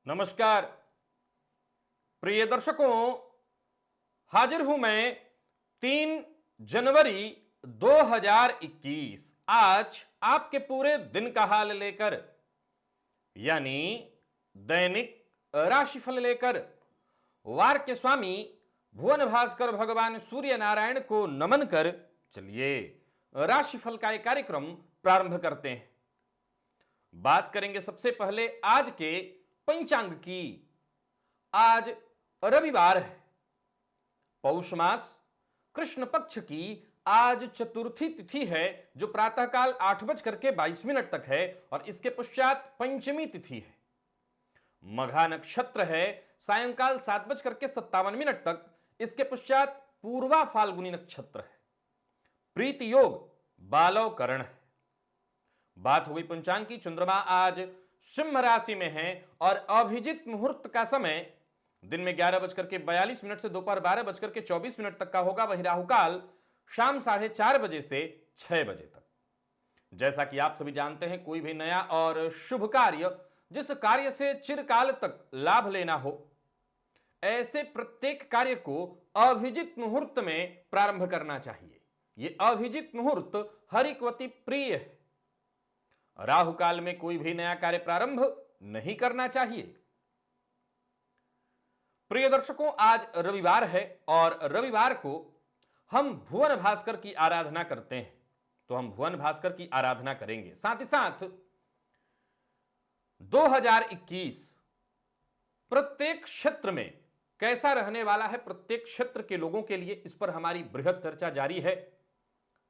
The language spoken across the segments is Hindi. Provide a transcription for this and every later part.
नमस्कार प्रिय दर्शकों, हाजिर हूं मैं 3 जनवरी 2021 आज आपके पूरे दिन का हाल लेकर, यानी दैनिक राशिफल लेकर। वार के स्वामी भुवन भास्कर भगवान सूर्य नारायण को नमन कर चलिए राशिफल का एक कार्यक्रम प्रारंभ करते हैं। बात करेंगे सबसे पहले आज के पंचांग की। आज रविवार है, पौष मास कृष्ण पक्ष की आज चतुर्थी तिथि है, जो प्रातःकाल 8:22 तक है और इसके पश्चात पंचमी तिथि है। मघा नक्षत्र है सायंकाल 7:57 तक, इसके पश्चात पूर्वा फाल्गुनी नक्षत्र है। प्रीति योग बालव करण है। बात हो गई पंचांग की। चंद्रमा आज सिंह राशि में है और अभिजीत मुहूर्त का समय दिन में 11:42 से दोपहर 12:24 तक का होगा। वहीं राहुकाल शाम 4:30 बजे से 6 बजे तक। जैसा कि आप सभी जानते हैं, कोई भी नया और शुभ कार्य, जिस कार्य से चिरकाल तक लाभ लेना हो, ऐसे प्रत्येक कार्य को अभिजीत मुहूर्त में प्रारंभ करना चाहिए। यह अभिजीत मुहूर्त हरिकवती प्रिय है। राहु काल में कोई भी नया कार्य प्रारंभ नहीं करना चाहिए। प्रिय दर्शकों, आज रविवार है और रविवार को हम भुवन भास्कर की आराधना करते हैं, तो हम भुवन भास्कर की आराधना करेंगे। साथ ही साथ 2021 प्रत्येक क्षेत्र में कैसा रहने वाला है, प्रत्येक क्षेत्र के लोगों के लिए, इस पर हमारी बृहद चर्चा जारी है।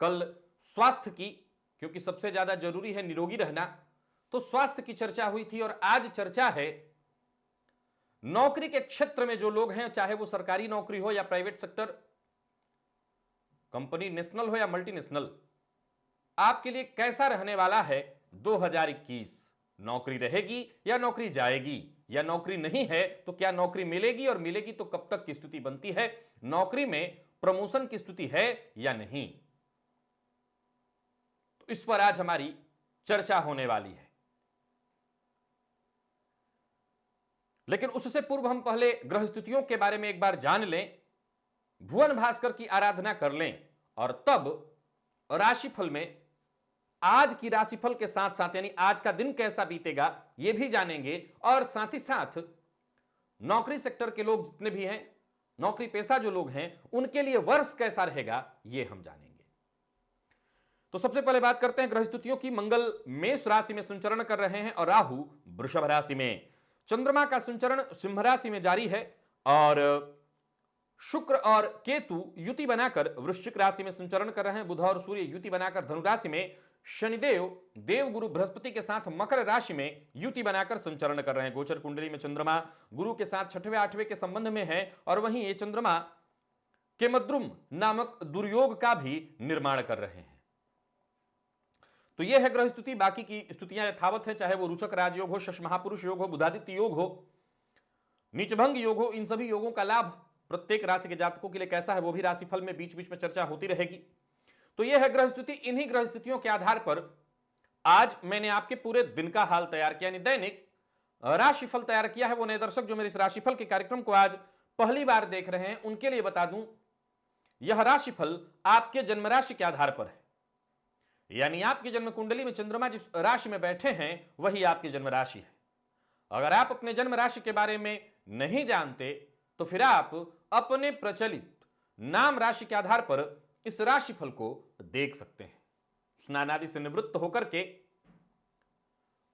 कल स्वास्थ्य की, क्योंकि सबसे ज्यादा जरूरी है निरोगी रहना, तो स्वास्थ्य की चर्चा हुई थी। और आज चर्चा है नौकरी के क्षेत्र में जो लोग हैं, चाहे वो सरकारी नौकरी हो या प्राइवेट सेक्टर, कंपनी नेशनल हो या मल्टीनेशनल, आपके लिए कैसा रहने वाला है 2021। नौकरी रहेगी या नौकरी जाएगी, या नौकरी नहीं है तो क्या नौकरी मिलेगी, और मिलेगी तो कब तक की स्थिति बनती है, नौकरी में प्रमोशन की स्थिति है या नहीं, इस पर आज हमारी चर्चा होने वाली है। लेकिन उससे पूर्व हम पहले ग्रह स्थितियों के बारे में एक बार जान लें, भुवन भास्कर की आराधना कर लें, और तब राशिफल में आज की राशिफल के साथ साथ, यानी आज का दिन कैसा बीतेगा यह भी जानेंगे। और साथ ही साथ नौकरी सेक्टर के लोग जितने भी हैं, नौकरी पेशा जो लोग हैं, उनके लिए वर्ष कैसा रहेगा यह हम जानेंगे। तो सबसे पहले बात करते हैं ग्रह स्थितियों की। मंगल मेष राशि में संचरण कर रहे हैं और राहु वृषभ राशि में। चंद्रमा का संचरण सिंह राशि में जारी है और शुक्र और केतु युति बनाकर वृश्चिक राशि में संचरण कर रहे हैं। बुध और सूर्य युति बनाकर धनु राशि में। शनिदेव देवगुरु बृहस्पति के साथ मकर राशि में युति बनाकर संचरण कर रहे हैं। गोचर कुंडली में चंद्रमा गुरु के साथ 6वें 8वें के संबंध में है और वहीं ये चंद्रमा केमद्रुम नामक दुर्योग का भी निर्माण कर रहे हैं। तो यह है ग्रह स्थिति। बाकी की स्थितियां यथावत है, चाहे वो रोचक राजयोग हो, शश महापुरुष योग हो, बुधादित्य योग हो, नीचभंग योग हो, इन सभी योगों का लाभ प्रत्येक राशि के जातकों के लिए कैसा है, वो भी राशिफल में बीच बीच में चर्चा होती रहेगी। तो यह है ग्रह स्थिति। इन्हीं ग्रह स्थितियों के आधार पर आज मैंने आपके पूरे दिन का हाल तैयार किया, यानी दैनिक राशिफल तैयार किया है। वो नए दर्शक जो मेरे इस राशिफल के कार्यक्रम को आज पहली बार देख रहे हैं, उनके लिए बता दूं, यह राशिफल आपके जन्म राशि के आधार पर है, यानी आपकी जन्म कुंडली में चंद्रमा जिस राशि में बैठे हैं वही आपकी जन्म राशि है। अगर आप अपने जन्म राशि के बारे में नहीं जानते तो फिर आप अपने प्रचलित नाम राशि के आधार पर इस राशिफल को देख सकते हैं। स्नान आदि से निवृत्त होकर के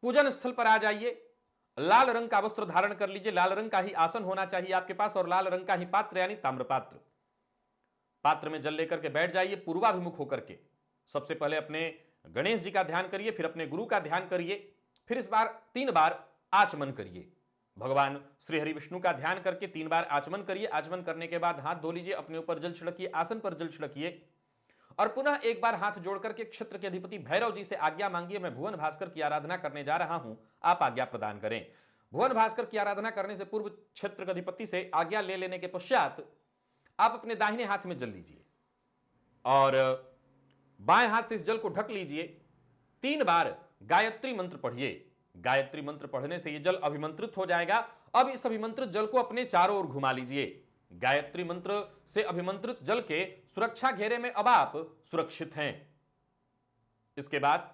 पूजन स्थल पर आ जाइए, लाल रंग का वस्त्र धारण कर लीजिए, लाल रंग का ही आसन होना चाहिए आपके पास और लाल रंग का ही पात्र यानी ताम्रपात्र, पात्र में जल लेकर के बैठ जाइए पूर्वाभिमुख होकर के। सबसे पहले अपने गणेश जी का ध्यान करिए, फिर अपने गुरु का ध्यान करिए, फिर इस बार 3 बार आचमन करिए। भगवान श्री हरि विष्णु का ध्यान करके 3 बार आचमन करिए। आचमन करने के बाद हाथ धो लीजिए, अपने ऊपर जल छिड़किए, आसन पर जल छिड़किए और पुनः एक बार हाथ जोड़ करके क्षेत्र के अधिपति भैरव जी से आज्ञा मांगिए, मैं भुवन भास्कर की आराधना करने जा रहा हूं, आप आज्ञा प्रदान करें। भुवन भास्कर की आराधना करने से पूर्व क्षेत्र के अधिपति से आज्ञा ले लेने के पश्चात आप अपने दाहिने हाथ में जल लीजिए और बाएं हाथ से इस जल को ढक लीजिए। 3 बार गायत्री मंत्र पढ़िए। गायत्री मंत्र पढ़ने से यह जल अभिमंत्रित हो जाएगा। अब इस अभिमंत्रित जल को अपने चारों ओर घुमा लीजिए। गायत्री मंत्र से अभिमंत्रित जल के सुरक्षा घेरे में अब आप सुरक्षित हैं। इसके बाद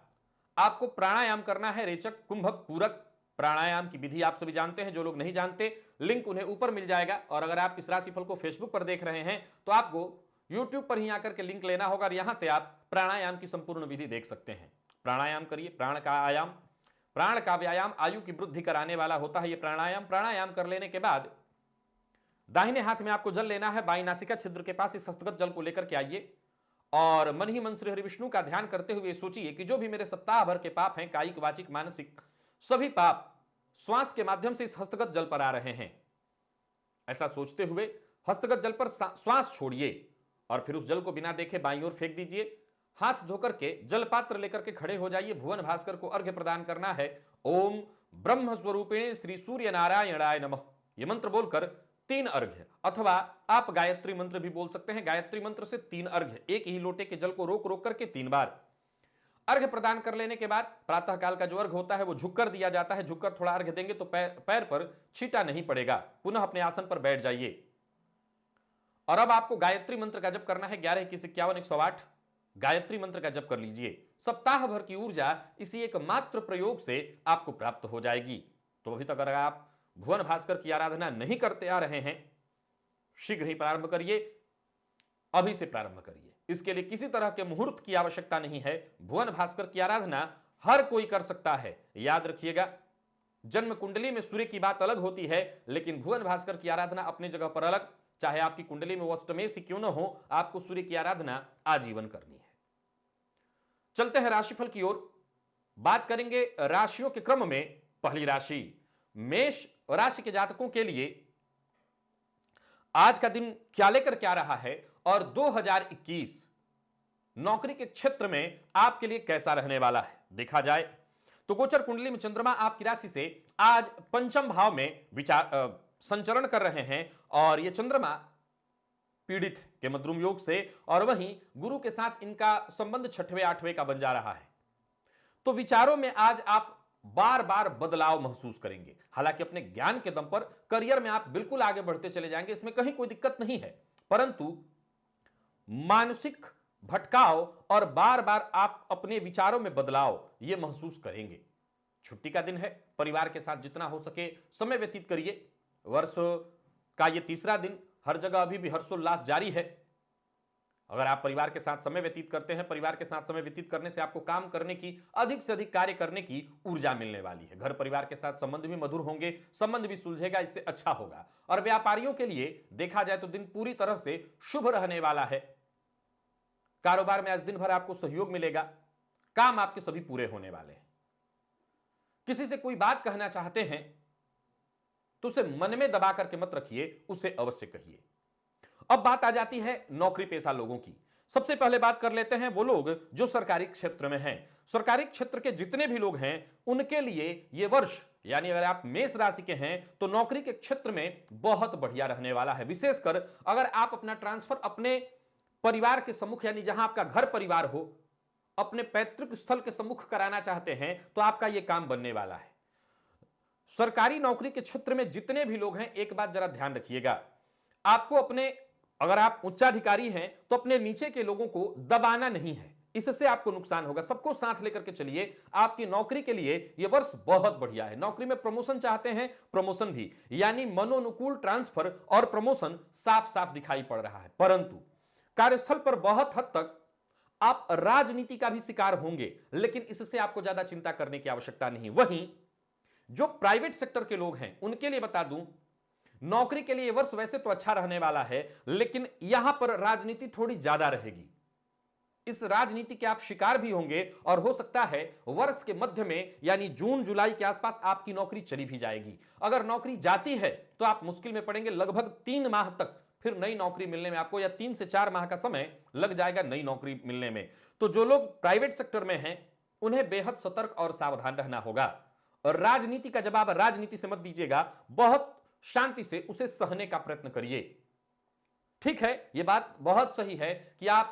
आपको प्राणायाम करना है, रेचक कुंभक पूरक प्राणायाम की विधि आप सभी जानते हैं। जो लोग नहीं जानते, लिंक उन्हें ऊपर मिल जाएगा। और अगर आप इस राशिफल को फेसबुक पर देख रहे हैं तो आपको यूट्यूब पर ही आकर के लिंक लेना होगा और यहां से आप प्राणायाम की संपूर्ण विधि देख सकते हैं। प्राणायाम करिए। प्राण का आयाम, प्राण का व्यायाम आयु की वृद्धि कराने वाला होता है यह प्राणायाम। प्राणायाम कर लेने के बाद दाहिने हाथ में आपको जल लेना है। बाई नासिका छिद्र के पास इस हस्तगत जल को लेकर के आइए और मन ही मन श्री हरि विष्णु का ध्यान करते हुए सोचिए कि जो भी मेरे सप्ताह भर के पाप हैं, कायिक वाचिक मानसिक, सभी पाप श्वास के माध्यम से इस हस्तगत जल पर आ रहे हैं। ऐसा सोचते हुए हस्तगत जल पर श्वास छोड़िए और फिर उस जल को बिना देखे बाईं ओर फेंक दीजिए। हाथ धोकर के जल पात्र लेकर के खड़े हो जाइए। भुवन भास्कर को अर्घ्य प्रदान करना है। ओम ब्रह्म स्वरूपिणे श्री सूर्य नारायणाय नमः, यह मंत्र बोलकर 3 अर्घ्य, अथवा आप गायत्री मंत्र भी बोल सकते हैं। गायत्री मंत्र से 3 अर्घ्य, एक ही लोटे के जल को रोक रोक करके 3 बार अर्घ्य प्रदान कर लेने के बाद प्रातः काल का जो अर्घ्य होता है वो झुककर दिया जाता है। झुककर थोड़ा अर्घ्य देंगे तो पैर पर छींटा नहीं पड़ेगा। पुनः अपने आसन पर बैठ जाइए और अब आपको गायत्री मंत्र का जप करना है। 11 21 51 108 गायत्री मंत्र का जप कर लीजिए। सप्ताह भर की ऊर्जा इसी एक मात्र प्रयोग से आपको प्राप्त हो जाएगी। तो अभी तक अगर आप भुवन भास्कर की आराधना नहीं करते आ रहे हैं, शीघ्र ही प्रारंभ करिए, अभी से प्रारंभ करिए। इसके लिए किसी तरह के मुहूर्त की आवश्यकता नहीं है। भुवन भास्कर की आराधना हर कोई कर सकता है। याद रखिएगा, जन्म कुंडली में सूर्य की बात अलग होती है, लेकिन भुवन भास्कर की आराधना अपनी जगह पर अलग। चाहे आपकी कुंडली में वो अष्टमेश ही क्यों न हो, आपको सूर्य की आराधना आजीवन करनी है। चलते हैं राशिफल की ओर। बात करेंगे राशियों के क्रम में। पहली राशि मेष राशि के जातकों के लिए आज का दिन क्या लेकर क्या रहा है और 2021 नौकरी के क्षेत्र में आपके लिए कैसा रहने वाला है देखा जाए तो गोचर कुंडली में चंद्रमा आपकी राशि से आज पंचम भाव में संचरण कर रहे हैं और यह चंद्रमा पीड़ित है के मद्रुम योग से, और वहीं गुरु के साथ इनका संबंध 6वें 8वें का बन जा रहा है। तो विचारों में आज आप बार बार बदलाव महसूस करेंगे। हालांकि अपने ज्ञान के दम पर करियर में आप बिल्कुल आगे बढ़ते चले जाएंगे, इसमें कहीं कोई दिक्कत नहीं है, परंतु मानसिक भटकाव और बार बार आप अपने विचारों में बदलाव ये महसूस करेंगे। छुट्टी का दिन है, परिवार के साथ जितना हो सके समय व्यतीत करिए। वर्ष का ये तीसरा दिन, हर जगह अभी भी हर्षोल्लास जारी है। अगर आप परिवार के साथ समय व्यतीत करते हैं, परिवार के साथ समय व्यतीत करने से आपको काम करने की, अधिक से अधिक कार्य करने की ऊर्जा मिलने वाली है। घर परिवार के साथ संबंध भी मधुर होंगे, संबंध भी सुलझेगा, इससे अच्छा होगा। और व्यापारियों के लिए देखा जाए तो दिन पूरी तरह से शुभ रहने वाला है। कारोबार में आज दिन भर आपको सहयोग मिलेगा, काम आपके सभी पूरे होने वाले हैं। किसी से कोई बात कहना चाहते हैं तो उसे मन में दबा करके मत रखिए, उसे अवश्य कहिए। अब बात आ जाती है नौकरी पेशा लोगों की। सबसे पहले बात कर लेते हैं वो लोग जो सरकारी क्षेत्र में हैं। सरकारी क्षेत्र के जितने भी लोग हैं उनके लिए यह वर्ष, यानी अगर आप मेष राशि के हैं तो नौकरी के क्षेत्र में बहुत बढ़िया रहने वाला है। विशेषकर अगर आप अपना ट्रांसफर अपने परिवार के सम्मुख, यानी जहां आपका घर परिवार हो, अपने पैतृक स्थल के सम्मुख कराना चाहते हैं तो आपका यह काम बनने वाला है। सरकारी नौकरी के क्षेत्र में जितने भी लोग हैं, एक बात जरा ध्यान रखिएगा, आपको अपने, अगर आप उच्चाधिकारी हैं तो अपने नीचे के लोगों को दबाना नहीं है, इससे आपको नुकसान होगा। सबको साथ लेकर के चलिए। आपकी नौकरी के लिए यह वर्ष बहुत बढ़िया है। नौकरी में प्रमोशन चाहते हैं, प्रमोशन भी, यानी मनोनुकूल ट्रांसफर और प्रमोशन साफ साफ दिखाई पड़ रहा है। परंतु कार्यस्थल पर बहुत हद तक आप राजनीति का भी शिकार होंगे, लेकिन इससे आपको ज्यादा चिंता करने की आवश्यकता नहीं। वहीं जो प्राइवेट सेक्टर के लोग हैं उनके लिए बता दूं, नौकरी के लिए यह वर्ष वैसे तो अच्छा रहने वाला है, लेकिन यहां पर राजनीति थोड़ी ज्यादा रहेगी। इस राजनीति के आप शिकार भी होंगे और हो सकता है वर्ष के मध्य में, यानी जून जुलाई के आसपास आपकी नौकरी चली भी जाएगी। अगर नौकरी जाती है तो आप मुश्किल में पड़ेंगे। लगभग 3 माह तक फिर नई नौकरी मिलने में आपको, या 3 से 4 माह का समय लग जाएगा नई नौकरी मिलने में। तो जो लोग प्राइवेट सेक्टर में हैं उन्हें बेहद सतर्क और सावधान रहना होगा। और राजनीति का जवाब राजनीति से मत दीजिएगा, बहुत शांति से उसे सहने का प्रयत्न करिए। ठीक है, यह बात बहुत सही है कि आप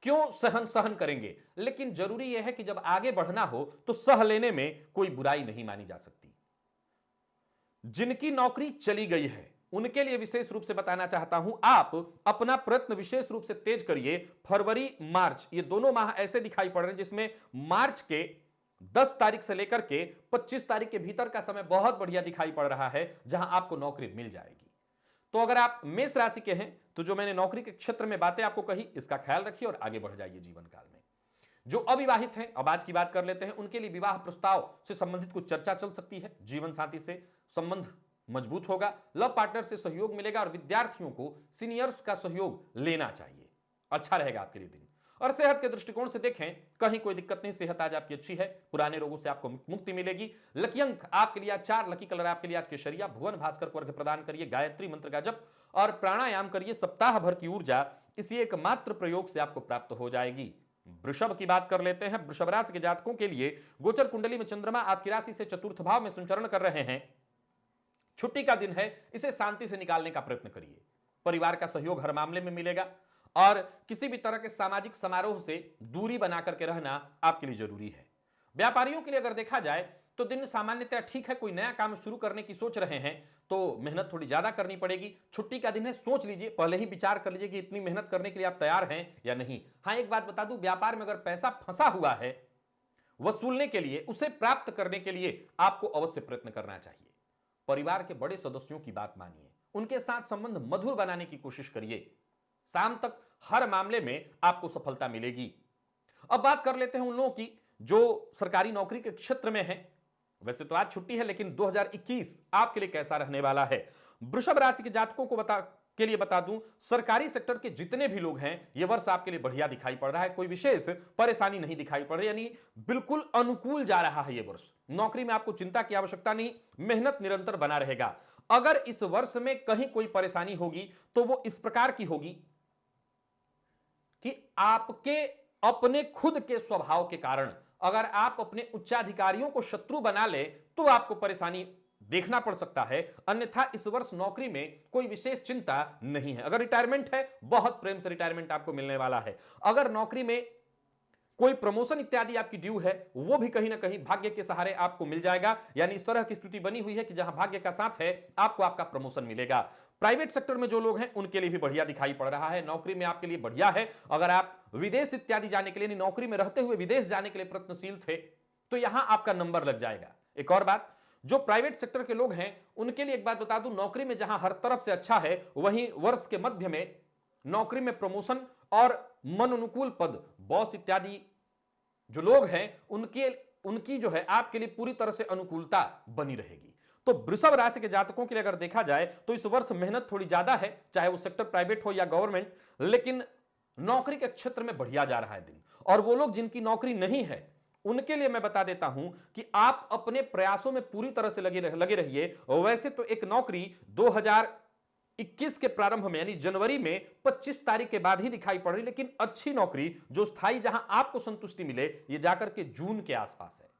क्यों सहन सहन करेंगे, लेकिन जरूरी यह है कि जब आगे बढ़ना हो तो सह लेने में कोई बुराई नहीं मानी जा सकती। जिनकी नौकरी चली गई है उनके लिए विशेष रूप से बताना चाहता हूं, आप अपना प्रयत्न विशेष रूप से तेज करिए। फरवरी मार्च ये दोनों माह ऐसे दिखाई पड़ रहे हैं जिसमें मार्च के 10 तारीख से लेकर के 25 तारीख के भीतर का समय बहुत बढ़िया दिखाई पड़ रहा है, जहां आपको नौकरी मिल जाएगी। तो अगर आप मेष राशि के हैं तो जो मैंने नौकरी के क्षेत्र में बातें आपको कही, इसका ख्याल रखिए और आगे बढ़ जाइए जीवन काल में। जो अविवाहित हैं, अब आज की बात कर लेते हैं, उनके लिए विवाह प्रस्ताव से संबंधित कुछ चर्चा चल सकती है। जीवन साथी से संबंध मजबूत होगा, लव पार्टनर से सहयोग मिलेगा और विद्यार्थियों को सीनियर्स का सहयोग लेना चाहिए, अच्छा रहेगा आपके लिए दिन। और सेहत के दृष्टिकोण से देखें, कहीं कोई दिक्कत नहीं, सेहत आज आपकी अच्छी है, पुराने रोगों से आपको मुक्ति मिलेगी। लकी अंक आपके लिए 4, लकी कलर आपके लिए आज केसरिया। भुवन भास्कर को अर्घ्य प्रदान करिए, गायत्री मंत्र का जप और प्राणायाम करिए। सप्ताह भर की ऊर्जा इसी एकमात्र प्रयोग से आपको प्राप्त हो जाएगी। वृषभ की बात कर लेते हैं। वृषभ राशि के जातकों के लिए गोचर कुंडली में चंद्रमा आपकी राशि से चतुर्थ भाव में संचरण कर रहे हैं। छुट्टी का दिन है, इसे शांति से निकालने का प्रयत्न करिए। परिवार का सहयोग हर मामले में मिलेगा और किसी भी तरह के सामाजिक समारोह से दूरी बना करके रहना आपके लिए जरूरी है। व्यापारियों के लिए अगर देखा जाए तो दिन सामान्यतः ठीक है। कोई नया काम शुरू करने की सोच रहे हैं तो मेहनत थोड़ी ज्यादा करनी पड़ेगी। छुट्टी का दिन है, सोच लीजिए, पहले ही विचार कर लीजिए कि इतनी मेहनत करने के लिए आप तैयार हैं या नहीं। हां, एक बात बता दूं, व्यापार में अगर पैसा फंसा हुआ है, वसूलने के लिए, उसे प्राप्त करने के लिए आपको अवश्य प्रयत्न करना चाहिए। परिवार के बड़े सदस्यों की बात मानिए, उनके साथ संबंध मधुर बनाने की कोशिश करिए। शाम तक हर मामले में आपको सफलता मिलेगी। अब बात कर लेते हैं उन लोगों की जो सरकारी नौकरी के क्षेत्र में है। वैसे तो आज छुट्टी है, लेकिन 2021 आपके लिए कैसा रहने वाला है। वृषभ राशि के जातकों को बता दूं, सरकारी सेक्टर के जितने भी लोग हैं, यह वर्ष आपके लिए बढ़िया दिखाई पड़ रहा है। कोई विशेष परेशानी नहीं दिखाई पड़ रही, यानी बिल्कुल अनुकूल जा रहा है यह वर्ष। नौकरी में आपको चिंता की आवश्यकता नहीं, मेहनत निरंतर बना रहेगा। अगर इस वर्ष में कहीं कोई परेशानी होगी तो वो इस प्रकार की होगी कि आपके अपने खुद के स्वभाव के कारण अगर आप अपने उच्चाधिकारियों को शत्रु बना ले तो आपको परेशानी देखना पड़ सकता है। अन्यथा इस वर्ष नौकरी में कोई विशेष चिंता नहीं है। अगर रिटायरमेंट है, बहुत प्रेम से रिटायरमेंट आपको मिलने वाला है। अगर नौकरी में कोई प्रमोशन इत्यादि आपकी ड्यू है, वो भी कहीं ना कहीं भाग्य के सहारे आपको मिल जाएगा। यानी इस तरह की स्थिति बनी हुई है कि जहां भाग्य का साथ है, आपको आपका प्रमोशन मिलेगा। प्राइवेट सेक्टर में जो लोग हैं उनके लिए भी बढ़िया दिखाई पड़ रहा है। नौकरी में आपके लिए बढ़िया है। अगर आप विदेश इत्यादि जाने के लिए, नौकरी में रहते हुए विदेश जाने के लिए प्रयत्नशील थे तो यहां आपका नंबर लग जाएगा। एक और बात, जो प्राइवेट सेक्टर के लोग हैं उनके लिए एक बात बता दूं, नौकरी में जहां हर तरफ से अच्छा है, वहीं वर्ष के मध्य में नौकरी में प्रमोशन और मन अनुकूल पद, बॉस इत्यादि जो लोग हैं उनकी जो है आपके लिए पूरी तरह से अनुकूलता बनी रहेगी। तो वृषभ राशि के जातकों के लिए अगर देखा जाए तो इस वर्ष मेहनत थोड़ी ज्यादा है, चाहे वो सेक्टर प्राइवेट हो या गवर्नमेंट, लेकिन नौकरी के क्षेत्र में बढ़िया जा रहा है दिन। और वो लोग जिनकी नौकरी नहीं है उनके लिए मैं बता देता हूं कि आप अपने प्रयासों में पूरी तरह से लगे रहिए। वैसे तो एक नौकरी 2021 के प्रारंभ में यानी जनवरी में 25 तारीख के बाद ही दिखाई पड़ रही, लेकिन अच्छी नौकरी जो स्थायी, जहां आपको संतुष्टि मिले, ये जाकर के जून के आसपास है।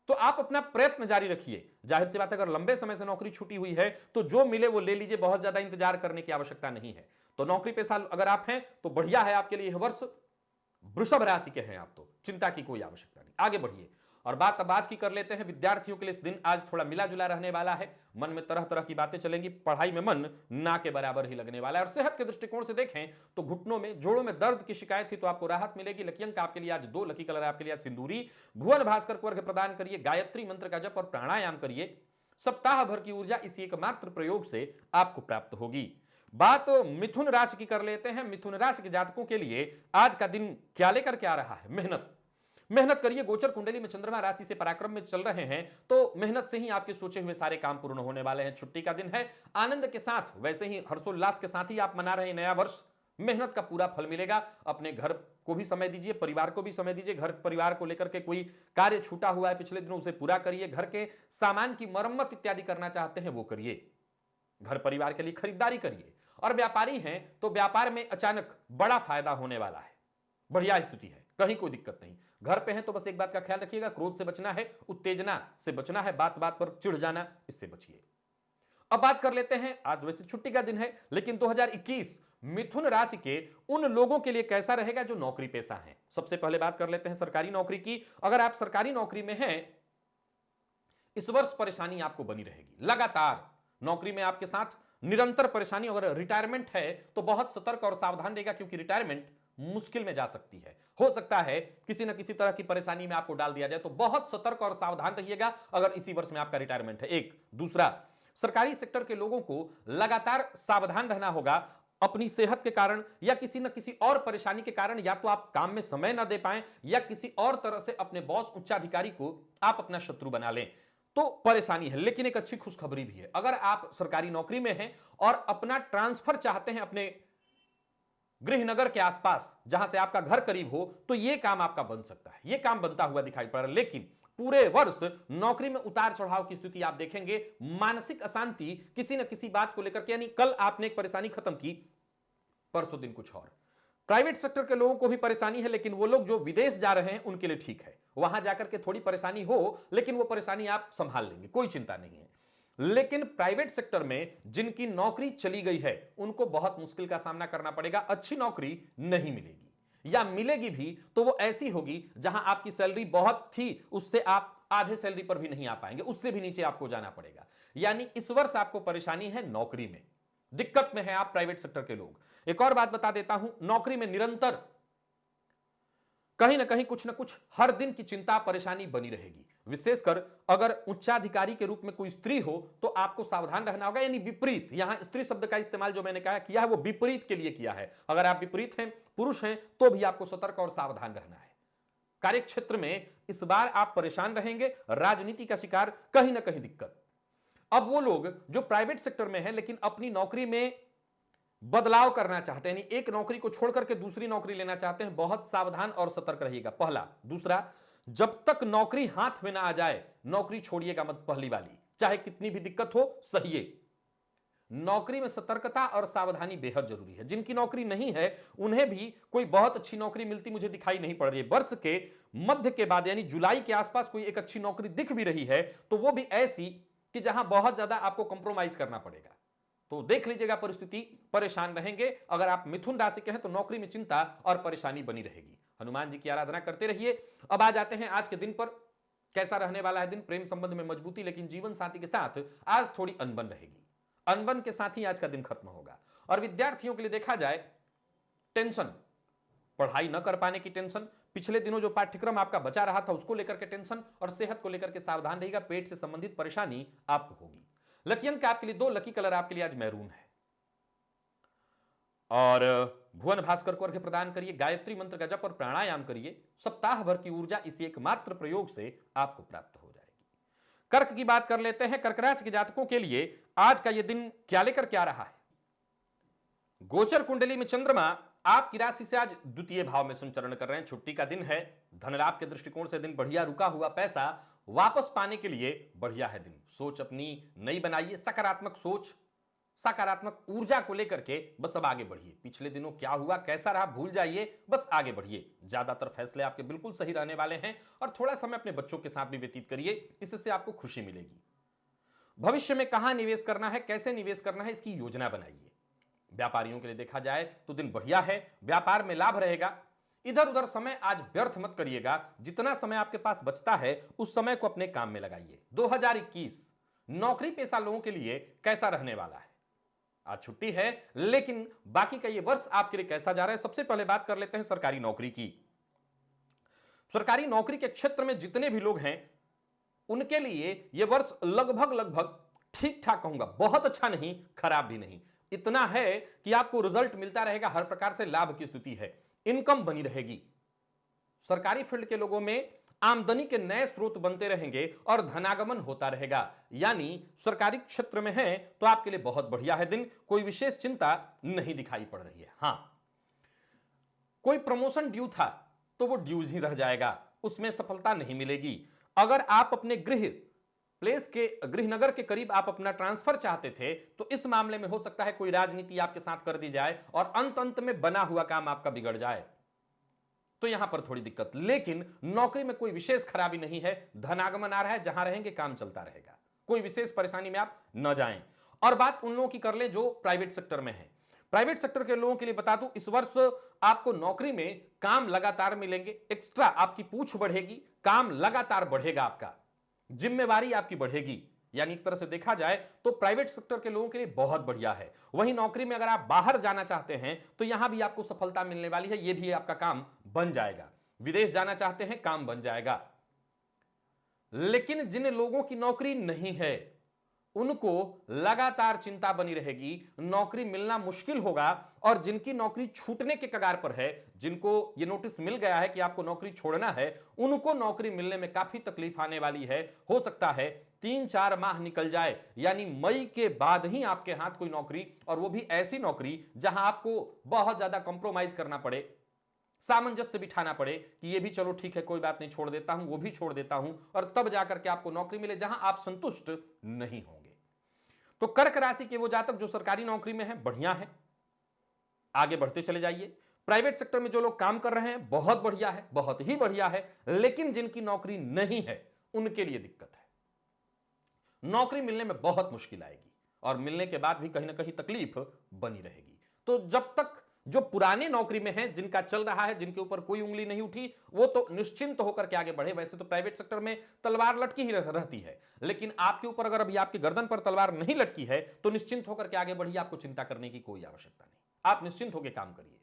तो आप अपना प्रयत्न जारी रखिए। जाहिर सी बात है, अगर लंबे समय से नौकरी छूटी हुई है तो जो मिले वो ले लीजिए, बहुत ज्यादा इंतजार करने की आवश्यकता नहीं है। तो नौकरी पेशा अगर आप हैं तो बढ़िया है आपके लिए यह वर्ष। वृषभ राशि के हैं आप तो चिंता की कोई आवश्यकता नहीं, आगे बढ़िए। और बात अब आज की कर लेते हैं। विद्यार्थियों के लिए इस दिन आज थोड़ा मिला जुला रहने वाला है। मन में तरह तरह की बातें चलेंगी, पढ़ाई में मन ना के बराबर ही लगने वाला है। और सेहत के दृष्टिकोण से देखें तो घुटनों में, जोड़ों में दर्द की शिकायत थी तो आपको राहत मिलेगी। लकी अंक आपके लिए आज 2, लकी कलर आपके लिए सिंदूरी। भुवन भास्कर को अर्घ्य प्रदान करिए, गायत्री मंत्र का जप और प्राणायाम करिए। सप्ताह भर की ऊर्जा इसी एकमात्र प्रयोग से आपको प्राप्त होगी। बात मिथुन राशि की कर लेते हैं। मिथुन राशि के जातकों के लिए आज का दिन क्या लेकर के आ रहा है? मेहनत करिए। गोचर कुंडली में चंद्रमा राशि से पराक्रम में चल रहे हैं तो मेहनत से ही आपके सोचे हुए सारे काम पूर्ण होने वाले हैं। छुट्टी का दिन है, आनंद के साथ, वैसे ही हर्षोल्लास के साथ ही आप मना रहे हैं नया वर्ष। मेहनत का पूरा फल मिलेगा। अपने घर को भी समय दीजिए, परिवार को भी समय दीजिए। घर परिवार को लेकर के कोई कार्य छूटा हुआ है पिछले दिनों, उसे पूरा करिए। घर के सामान की मरम्मत इत्यादि करना चाहते हैं वो करिए। घर परिवार के लिए खरीदारी करिए। और व्यापारी हैं तो व्यापार में अचानक बड़ा फायदा होने वाला है, बढ़िया स्थिति है, कहीं कोई दिक्कत नहीं। घर पे हैं तो बस एक बात का ख्याल रखिएगा, क्रोध से बचना है, उत्तेजना से बचना है, बात बात पर चिढ़ जाना, इससे बचिए। अब बात कर लेते हैं, आज वैसे छुट्टी का दिन है लेकिन 2021 मिथुन राशि के उन लोगों के लिए कैसा रहेगा जो नौकरी पेशा हैं। सबसे पहले बात कर लेते हैं सरकारी नौकरी की। अगर आप सरकारी नौकरी में हैं, इस वर्ष परेशानी आपको बनी रहेगी। लगातार नौकरी में आपके साथ निरंतर परेशानी। अगर रिटायरमेंट है तो बहुत सतर्क और सावधान रहेगा, क्योंकि रिटायरमेंट मुश्किल में जा सकती है। हो सकता है किसी न किसी तरह की परेशानी में आपको डाल दिया जाए, तो बहुत सतर्क और सावधान रहिएगा अगर इसी वर्ष में आपका रिटायरमेंट है। एक दूसरा, सरकारी सेक्टर के लोगों को लगातार सावधान रहना होगा। अपनी सेहत के कारण या किसी न किसी और परेशानी के कारण या तो आप काम में समय ना दे पाएं, या किसी और तरह से अपने बॉस उच्चाधिकारी को आप अपना शत्रु बना लें, तो परेशानी है। लेकिन एक अच्छी खुशखबरी भी है। अगर आप सरकारी नौकरी में हैं और अपना ट्रांसफर चाहते हैं अपने गृहनगर के आसपास, जहां से आपका घर करीब हो, तो यह काम आपका बन सकता है। यह काम बनता हुआ दिखाई पड़ रहा है। लेकिन पूरे वर्ष नौकरी में उतार चढ़ाव की स्थिति आप देखेंगे। मानसिक अशांति किसी न किसी बात को लेकर के, यानी कल आपने एक परेशानी खत्म की, परसों दिन कुछ और। प्राइवेट सेक्टर के लोगों को भी परेशानी है, लेकिन वो लोग जो विदेश जा रहे हैं उनके लिए ठीक है। वहां जाकर के थोड़ी परेशानी हो, लेकिन वो परेशानी आप संभाल लेंगे, कोई चिंता नहीं है। लेकिन प्राइवेट सेक्टर में जिनकी नौकरी चली गई है, उनको बहुत मुश्किल का सामना करना पड़ेगा। अच्छी नौकरी नहीं मिलेगी, या मिलेगी भी तो वो ऐसी होगी जहां आपकी सैलरी बहुत थी, उससे आप आधे सैलरी पर भी नहीं आ पाएंगे, उससे भी नीचे आपको जाना पड़ेगा। यानी इस वर्ष आपको परेशानी है नौकरी में, दिक्कत में है आप प्राइवेट सेक्टर के लोग। एक और बात बता देता हूं, नौकरी में निरंतर कहीं ना कहीं कुछ ना कुछ हर दिन की चिंता परेशानी बनी रहेगी। विशेषकर अगर उच्चाधिकारी के रूप में कोई स्त्री हो तो आपको सावधान रहना होगा। यानी विपरीत, यहां स्त्री शब्द का इस्तेमाल जो मैंने कहा किया है वो विपरीत के लिए किया है। अगर आप विपरीत हैं, पुरुष हैं, तो भी आपको सतर्क और सावधान रहना है। कार्यक्षेत्र में इस बार आप परेशान रहेंगे, राजनीति का शिकार, कहीं ना कहीं दिक्कत। अब वो लोग जो प्राइवेट सेक्टर में है लेकिन अपनी नौकरी में बदलाव करना चाहते हैं, यानी एक नौकरी को छोड़कर के दूसरी नौकरी लेना चाहते हैं, बहुत सावधान और सतर्क रहिएगा। पहला। दूसरा, जब तक नौकरी हाथ में ना आ जाए नौकरी छोड़िएगा मत, पहली वाली, चाहे कितनी भी दिक्कत हो, सहिए। नौकरी में सतर्कता और सावधानी बेहद जरूरी है। जिनकी नौकरी नहीं है उन्हें भी कोई बहुत अच्छी नौकरी मिलती मुझे दिखाई नहीं पड़ रही है। वर्ष के मध्य के बाद यानी जुलाई के आसपास कोई एक अच्छी नौकरी दिख भी रही है तो वो भी ऐसी कि जहां बहुत ज्यादा आपको कंप्रोमाइज करना पड़ेगा। तो देख लीजिएगा परिस्थिति, परेशान रहेंगे। अगर आप मिथुन राशि के हैं तो नौकरी में चिंता और परेशानी बनी रहेगी। हनुमान जी की आराधना करते रहिए। अब आ जाते हैं आज के दिन पर। कैसा रहने वाला है दिन? प्रेम संबंध में मजबूती, लेकिन जीवन साथी के साथ आज थोड़ी अनबन रहेगी। अनबन के साथ ही आज का दिन खत्म होगा। और विद्यार्थियों के लिए देखा जाए, टेंशन, पढ़ाई न कर पाने की टेंशन, पिछले दिनों जो पाठ्यक्रम आपका बचा रहा था उसको लेकर के टेंशन, और सेहत को लेकर के सावधान रहिएगा। पेट से संबंधित परेशानी आपको होगी। लकी अंक आपके लिए 2, लकी कलर आपके लिए आज मैरून है। और भुवन भास्कर को अर्घ्य प्रदान करिए, गायत्री मंत्र का जप और प्राणायाम करिए। सप्ताह भर की ऊर्जा इसी एकमात्र प्रयोग से आपको प्राप्त हो जाएगी। कर्क की बात कर लेते हैं। कर्क राशि के जातकों के लिए आज का यह दिन क्या लेकर क्या रहा है? गोचर कुंडली में चंद्रमा आपकी राशि से आज द्वितीय भाव में संचरण कर रहे हैं। छुट्टी का दिन है। धन लाभ के दृष्टिकोण से दिन बढ़िया। रुका हुआ पैसा वापस पाने के लिए बढ़िया है दिन। सोच अपनी नई बनाइए, सकारात्मक सोच, सकारात्मक ऊर्जा को लेकर के बस अब आगे बढ़िए। पिछले दिनों क्या हुआ, कैसा रहा, भूल जाइए, बस आगे बढ़िए। ज्यादातर फैसले आपके बिल्कुल सही रहने वाले हैं। और थोड़ा समय अपने बच्चों के साथ भी व्यतीत करिए, इससे आपको खुशी मिलेगी। भविष्य में कहां निवेश करना है, कैसे निवेश करना है, इसकी योजना बनाइए। व्यापारियों के लिए देखा जाए तो दिन बढ़िया है। व्यापार में लाभ रहेगा। इधर उधर समय आज व्यर्थ मत करिएगा। जितना समय आपके पास बचता है उस समय को अपने काम में लगाइए। 2021 नौकरी पेशा लोगों के लिए कैसा रहने वाला है? आज छुट्टी है, लेकिन बाकी का ये वर्ष आपके लिए कैसा जा रहा है? सबसे पहले बात कर लेते हैं सरकारी नौकरी की। सरकारी नौकरी के क्षेत्र में जितने भी लोग हैं उनके लिए यह वर्ष लगभग ठीक ठाक कहूंगा, बहुत अच्छा नहीं, खराब भी नहीं। इतना है कि आपको रिजल्ट मिलता रहेगा, हर प्रकार से लाभ की स्थिति है, इनकम बनी रहेगी। सरकारी फील्ड के लोगों में आमदनी के नए स्रोत बनते रहेंगे और धनागमन होता रहेगा। यानी सरकारी क्षेत्र में है तो आपके लिए बहुत बढ़िया है दिन। कोई विशेष चिंता नहीं दिखाई पड़ रही है। हां, कोई प्रमोशन ड्यू था तो वो ड्यूज ही रह जाएगा, उसमें सफलता नहीं मिलेगी। अगर आप अपने गृहनगर के करीब आप अपना ट्रांसफर चाहते थे तो इस मामले में हो सकता है कोई राजनीति आपके साथ कर दी जाए और अंत में बना हुआ काम आपका बिगड़ जाए, तो यहां पर थोड़ी दिक्कत। लेकिन नौकरी में कोई विशेष खराबी नहीं है। धनागमन आ रहा है, जहां रहेंगे काम चलता रहेगा। कोई विशेष परेशानी में आप न जाएं। और बात उन लोगों की कर ले जो प्राइवेट सेक्टर में है। प्राइवेट सेक्टर के लोगों के लिए बता दूं, इस वर्ष आपको नौकरी में काम लगातार मिलेंगे, एक्स्ट्रा आपकी पूछ बढ़ेगी, काम लगातार बढ़ेगा, आपका जिम्मेवारी आपकी बढ़ेगी। यानी एक तरह से देखा जाए तो प्राइवेट सेक्टर के लोगों के लिए बहुत बढ़िया है। वहीं नौकरी में अगर आप बाहर जाना चाहते हैं तो यहां भी आपको सफलता मिलने वाली है, यह भी आपका काम बन जाएगा। विदेश जाना चाहते हैं, काम बन जाएगा। लेकिन जिन लोगों की नौकरी नहीं है उनको लगातार चिंता बनी रहेगी, नौकरी मिलना मुश्किल होगा। और जिनकी नौकरी छूटने के कगार पर है, जिनको यह नोटिस मिल गया है कि आपको नौकरी छोड़ना है, उनको नौकरी मिलने में काफी तकलीफ आने वाली है। हो सकता है 3-4 माह निकल जाए, यानी मई के बाद ही आपके हाथ कोई नौकरी, और वो भी ऐसी नौकरी जहां आपको बहुत ज्यादा कंप्रोमाइज करना पड़े, सामंजस्य बिठाना पड़े कि ये भी चलो ठीक है, कोई बात नहीं, छोड़ देता हूं, वो भी छोड़ देता हूं, और तब जाकर के आपको नौकरी मिले जहां आप संतुष्ट नहीं होंगे। तो कर्क राशि के वो जातक जो सरकारी नौकरी में है, बढ़िया है, आगे बढ़ते चले जाइए। प्राइवेट सेक्टर में जो लोग काम कर रहे हैं, बहुत बढ़िया है, बहुत ही बढ़िया है। लेकिन जिनकी नौकरी नहीं है उनके लिए दिक्कत है, नौकरी मिलने में बहुत मुश्किल आएगी, और मिलने के बाद भी कहीं ना कहीं तकलीफ बनी रहेगी। तो जब तक जो पुराने नौकरी में हैं, जिनका चल रहा है, जिनके ऊपर कोई उंगली नहीं उठी, वो तो निश्चिंत होकर के आगे बढ़े। वैसे तो प्राइवेट सेक्टर में तलवार लटकी ही रहती है, लेकिन आपके ऊपर अगर अभी आपकी गर्दन पर तलवार नहीं लटकी है तो निश्चिंत होकर के आगे बढ़िए, आपको चिंता करने की कोई आवश्यकता नहीं, आप निश्चिंत होकर काम करिए।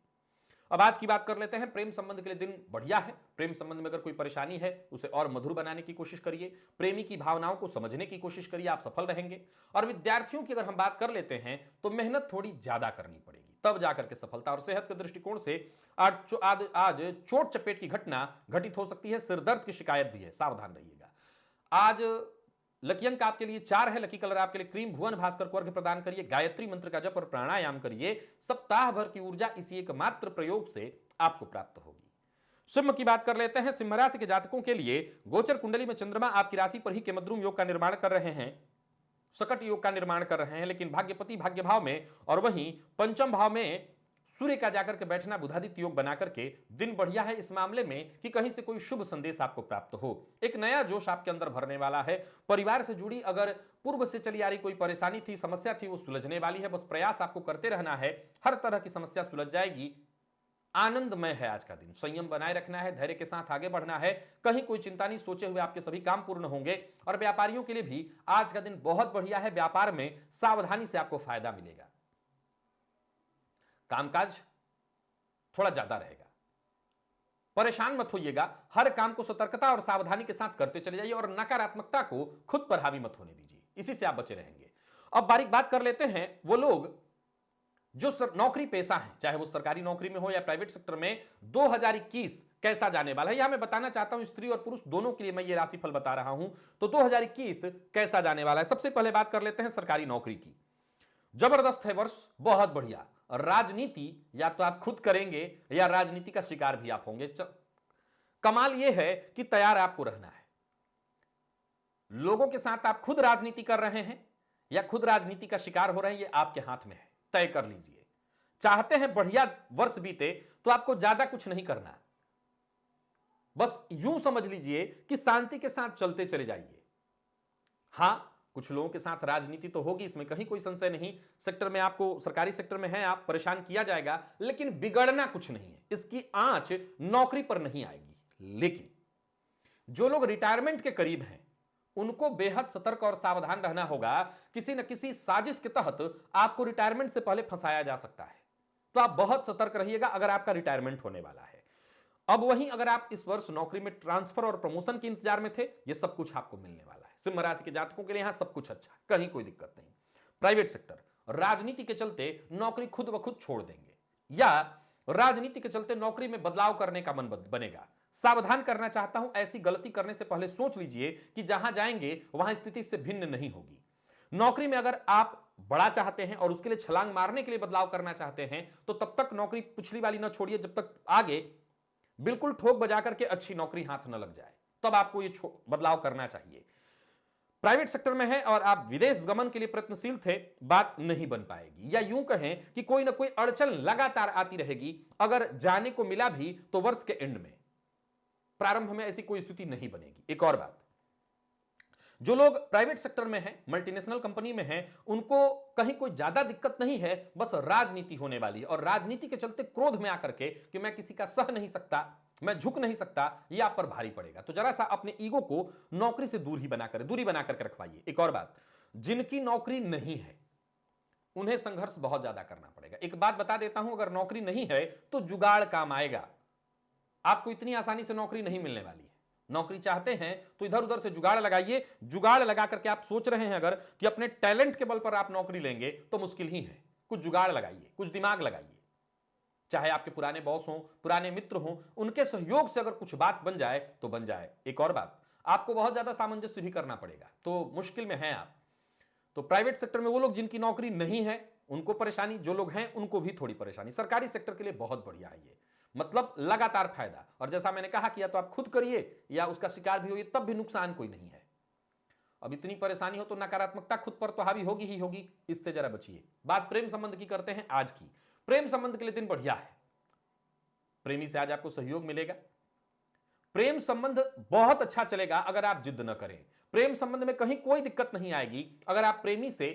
अब आज की बात कर लेते हैं, प्रेम संबंध के लिए दिन बढ़िया है। प्रेम संबंध में अगर कोई परेशानी है उसे और मधुर बनाने की कोशिश करिए, प्रेमी की भावनाओं को समझने की कोशिश करिए, आप सफल रहेंगे। और विद्यार्थियों की अगर हम बात कर लेते हैं तो मेहनत थोड़ी ज्यादा करनी पड़ेगी, तब जाकर के सफलता। और सेहत के दृष्टिकोण से आज चोट चपेट की घटना घटित हो सकती है, सिरदर्द की शिकायत भी है, सावधान रहिएगा। आज लकी अंक आपके लिए 4 है, लकी कलर आपके लिए क्रीम। भुवन भास्कर को अर्घ्य प्रदान करिए, गायत्री मंत्र का जप और प्राणायाम करिए। सप्ताह भर की ऊर्जा इसी एकमात्र प्रयोग से आपको प्राप्त होगी। सिंह की बात कर लेते हैं। सिंह राशि के जातकों के लिए गोचर कुंडली में चंद्रमा आपकी राशि पर ही केमद्रुम योग का निर्माण कर रहे हैं, सकट योग का निर्माण कर रहे हैं, लेकिन भाग्यपति भाग्य भाव में, और वहीं पंचम भाव में सूर्य का जाकर के बैठना बुधादित्य योग बना करके दिन बढ़िया है इस मामले में कि कहीं से कोई शुभ संदेश आपको प्राप्त हो, एक नया जोश आपके अंदर भरने वाला है। परिवार से जुड़ी अगर पूर्व से चली आ रही कोई परेशानी थी, समस्या थी, वो सुलझने वाली है। बस प्रयास आपको करते रहना है, हर तरह की समस्या सुलझ जाएगी। आनंदमय है आज का दिन, संयम बनाए रखना है, धैर्य के साथ आगे बढ़ना है, कहीं कोई चिंता नहीं, सोचे हुए आपके सभी काम पूर्ण होंगे। और व्यापारियों के लिए भी आज का दिन बहुत बढ़िया है, व्यापार में सावधानी से आपको फायदा मिलेगा। कामकाज थोड़ा ज्यादा रहेगा, परेशान मत होइएगा, हर काम को सतर्कता और सावधानी के साथ करते चले जाइए, और नकारात्मकता को खुद पर हावी मत होने दीजिए, इसी से आप बचे रहेंगे। अब बारीक बात कर लेते हैं वो लोग जो नौकरी पेशा हैं, चाहे वो सरकारी नौकरी में हो या प्राइवेट सेक्टर में। 2021 कैसा जाने वाला है यह मैं बताना चाहता हूं, स्त्री और पुरुष दोनों के लिए मैं ये राशिफल बता रहा हूं। तो 2021 कैसा जाने वाला है, सबसे पहले बात कर लेते हैं सरकारी नौकरी की। जबरदस्त है वर्ष, बहुत बढ़िया। राजनीति या तो आप खुद करेंगे या राजनीति का शिकार भी आप होंगे। कमाल यह है कि तैयार आपको रहना है, लोगों के साथ आप खुद राजनीति कर रहे हैं या खुद राजनीति का शिकार हो रहे हैं, यह आपके हाथ में है, तय कर लीजिए। चाहते हैं बढ़िया वर्ष बीते तो आपको ज्यादा कुछ नहीं करना, बस यूं समझ लीजिए कि शांति के साथ चलते चले जाइए। हां, कुछ लोगों के साथ राजनीति तो होगी, इसमें कहीं कोई संशय नहीं। सेक्टर में आपको, सरकारी सेक्टर में है आप, परेशान किया जाएगा, लेकिन बिगड़ना कुछ नहीं है, इसकी आंच नौकरी पर नहीं आएगी। लेकिन जो लोग रिटायरमेंट के करीब हैं उनको बेहद सतर्क और सावधान रहना होगा। किसी न किसी साजिश के तहत आपको रिटायरमेंट से पहले फंसाया जा सकता है, तो आप बहुत सतर्क रहिएगा अगर आपका रिटायरमेंट होने वाला है। अब वहीं अगर आप इस वर्ष नौकरी में ट्रांसफर और प्रमोशन के इंतजार में थे, यह सब कुछ आपको मिलने वाला है। सिंह राशि के जातकों के लिए यहां सब कुछ अच्छा, कहीं कोई दिक्कत नहीं। प्राइवेट सेक्टर, राजनीति के चलते नौकरी खुद ब खुद छोड़ देंगे, या राजनीति के चलते नौकरी में बदलाव करने का मन बनेगा। सावधान करना चाहता हूं, ऐसी गलती करने से पहले सोच लीजिए कि जहां जाएंगे वहां स्थिति से भिन्न नहीं होगी। नौकरी में अगर आप बड़ा चाहते हैं और उसके लिए छलांग मारने के लिए बदलाव करना चाहते हैं, तो तब तक नौकरी पिछली वाली न छोड़िए जब तक आगे बिल्कुल ठोक बजा करके अच्छी नौकरी हाथ न लग जाए, तब आपको ये बदलाव करना चाहिए। प्राइवेट सेक्टर में है और आप विदेश गमन के लिए प्रयत्नशील थे, बात नहीं बन पाएगी, या यूं कहें कि कोई ना कोई अड़चन लगातार आती रहेगी। अगर जाने को मिला भी तो वर्ष के एंड में, प्रारंभ में ऐसी कोई स्थिति नहीं बनेगी। एक और बात, जो लोग प्राइवेट सेक्टर में हैं, मल्टीनेशनल कंपनी में हैं, उनको कहीं कोई ज्यादा दिक्कत नहीं है, बस राजनीति होने वाली है और राजनीति के चलते क्रोध में आकर के कि मैं किसी का सह नहीं सकता, मैं झुक नहीं सकता, यह आप पर भारी पड़ेगा। तो जरा सा अपने ईगो को नौकरी से दूरी बना करके रखवाइए। एक और बात, जिनकी नौकरी नहीं है उन्हें संघर्ष बहुत ज्यादा करना पड़ेगा। एक बात बता देता हूं, अगर नौकरी नहीं है तो जुगाड़ काम आएगा। आपको इतनी आसानी से नौकरी नहीं मिलने वाली है। नौकरी चाहते हैं तो इधर उधर से जुगाड़ लगाइए। जुगाड़ लगा करके आप सोच रहे हैं अगर कि अपने टैलेंट के बल पर आप नौकरी लेंगे तो मुश्किल ही है। कुछ जुगाड़ लगाइए, कुछ दिमाग लगाइए। चाहे आपके पुराने बॉस हों, पुराने मित्र हों, उनके सहयोग से अगर कुछ बात बन जाए तो बन जाए। एक और बात, आपको बहुत ज्यादा सामंजस्य भी करना पड़ेगा, तो मुश्किल में हैं आप। तो प्राइवेट सेक्टर में वो लोग जिनकी नौकरी नहीं है उनको परेशानी, जो लोग हैं उनको भी थोड़ी परेशानी। सरकारी सेक्टर के लिए बहुत बढ़िया है ये, मतलब लगातार फायदा। और जैसा मैंने कहा कि या तो आप खुद करिए या उसका शिकार भी होइए, तब भी नुकसान कोई नहीं है। अब इतनी परेशानी हो तो नकारात्मकता खुद पर तो हावी होगी ही होगी, इससे जरा बचिए। बात प्रेम संबंध की करते हैं आज की। प्रेम संबंध के लिए दिन बढ़िया है। प्रेमी से आज आपको सहयोग मिलेगा। प्रेम संबंध बहुत अच्छा चलेगा अगर आप जिद न करें। प्रेम संबंध में कहीं कोई दिक्कत नहीं आएगी अगर आप प्रेमी से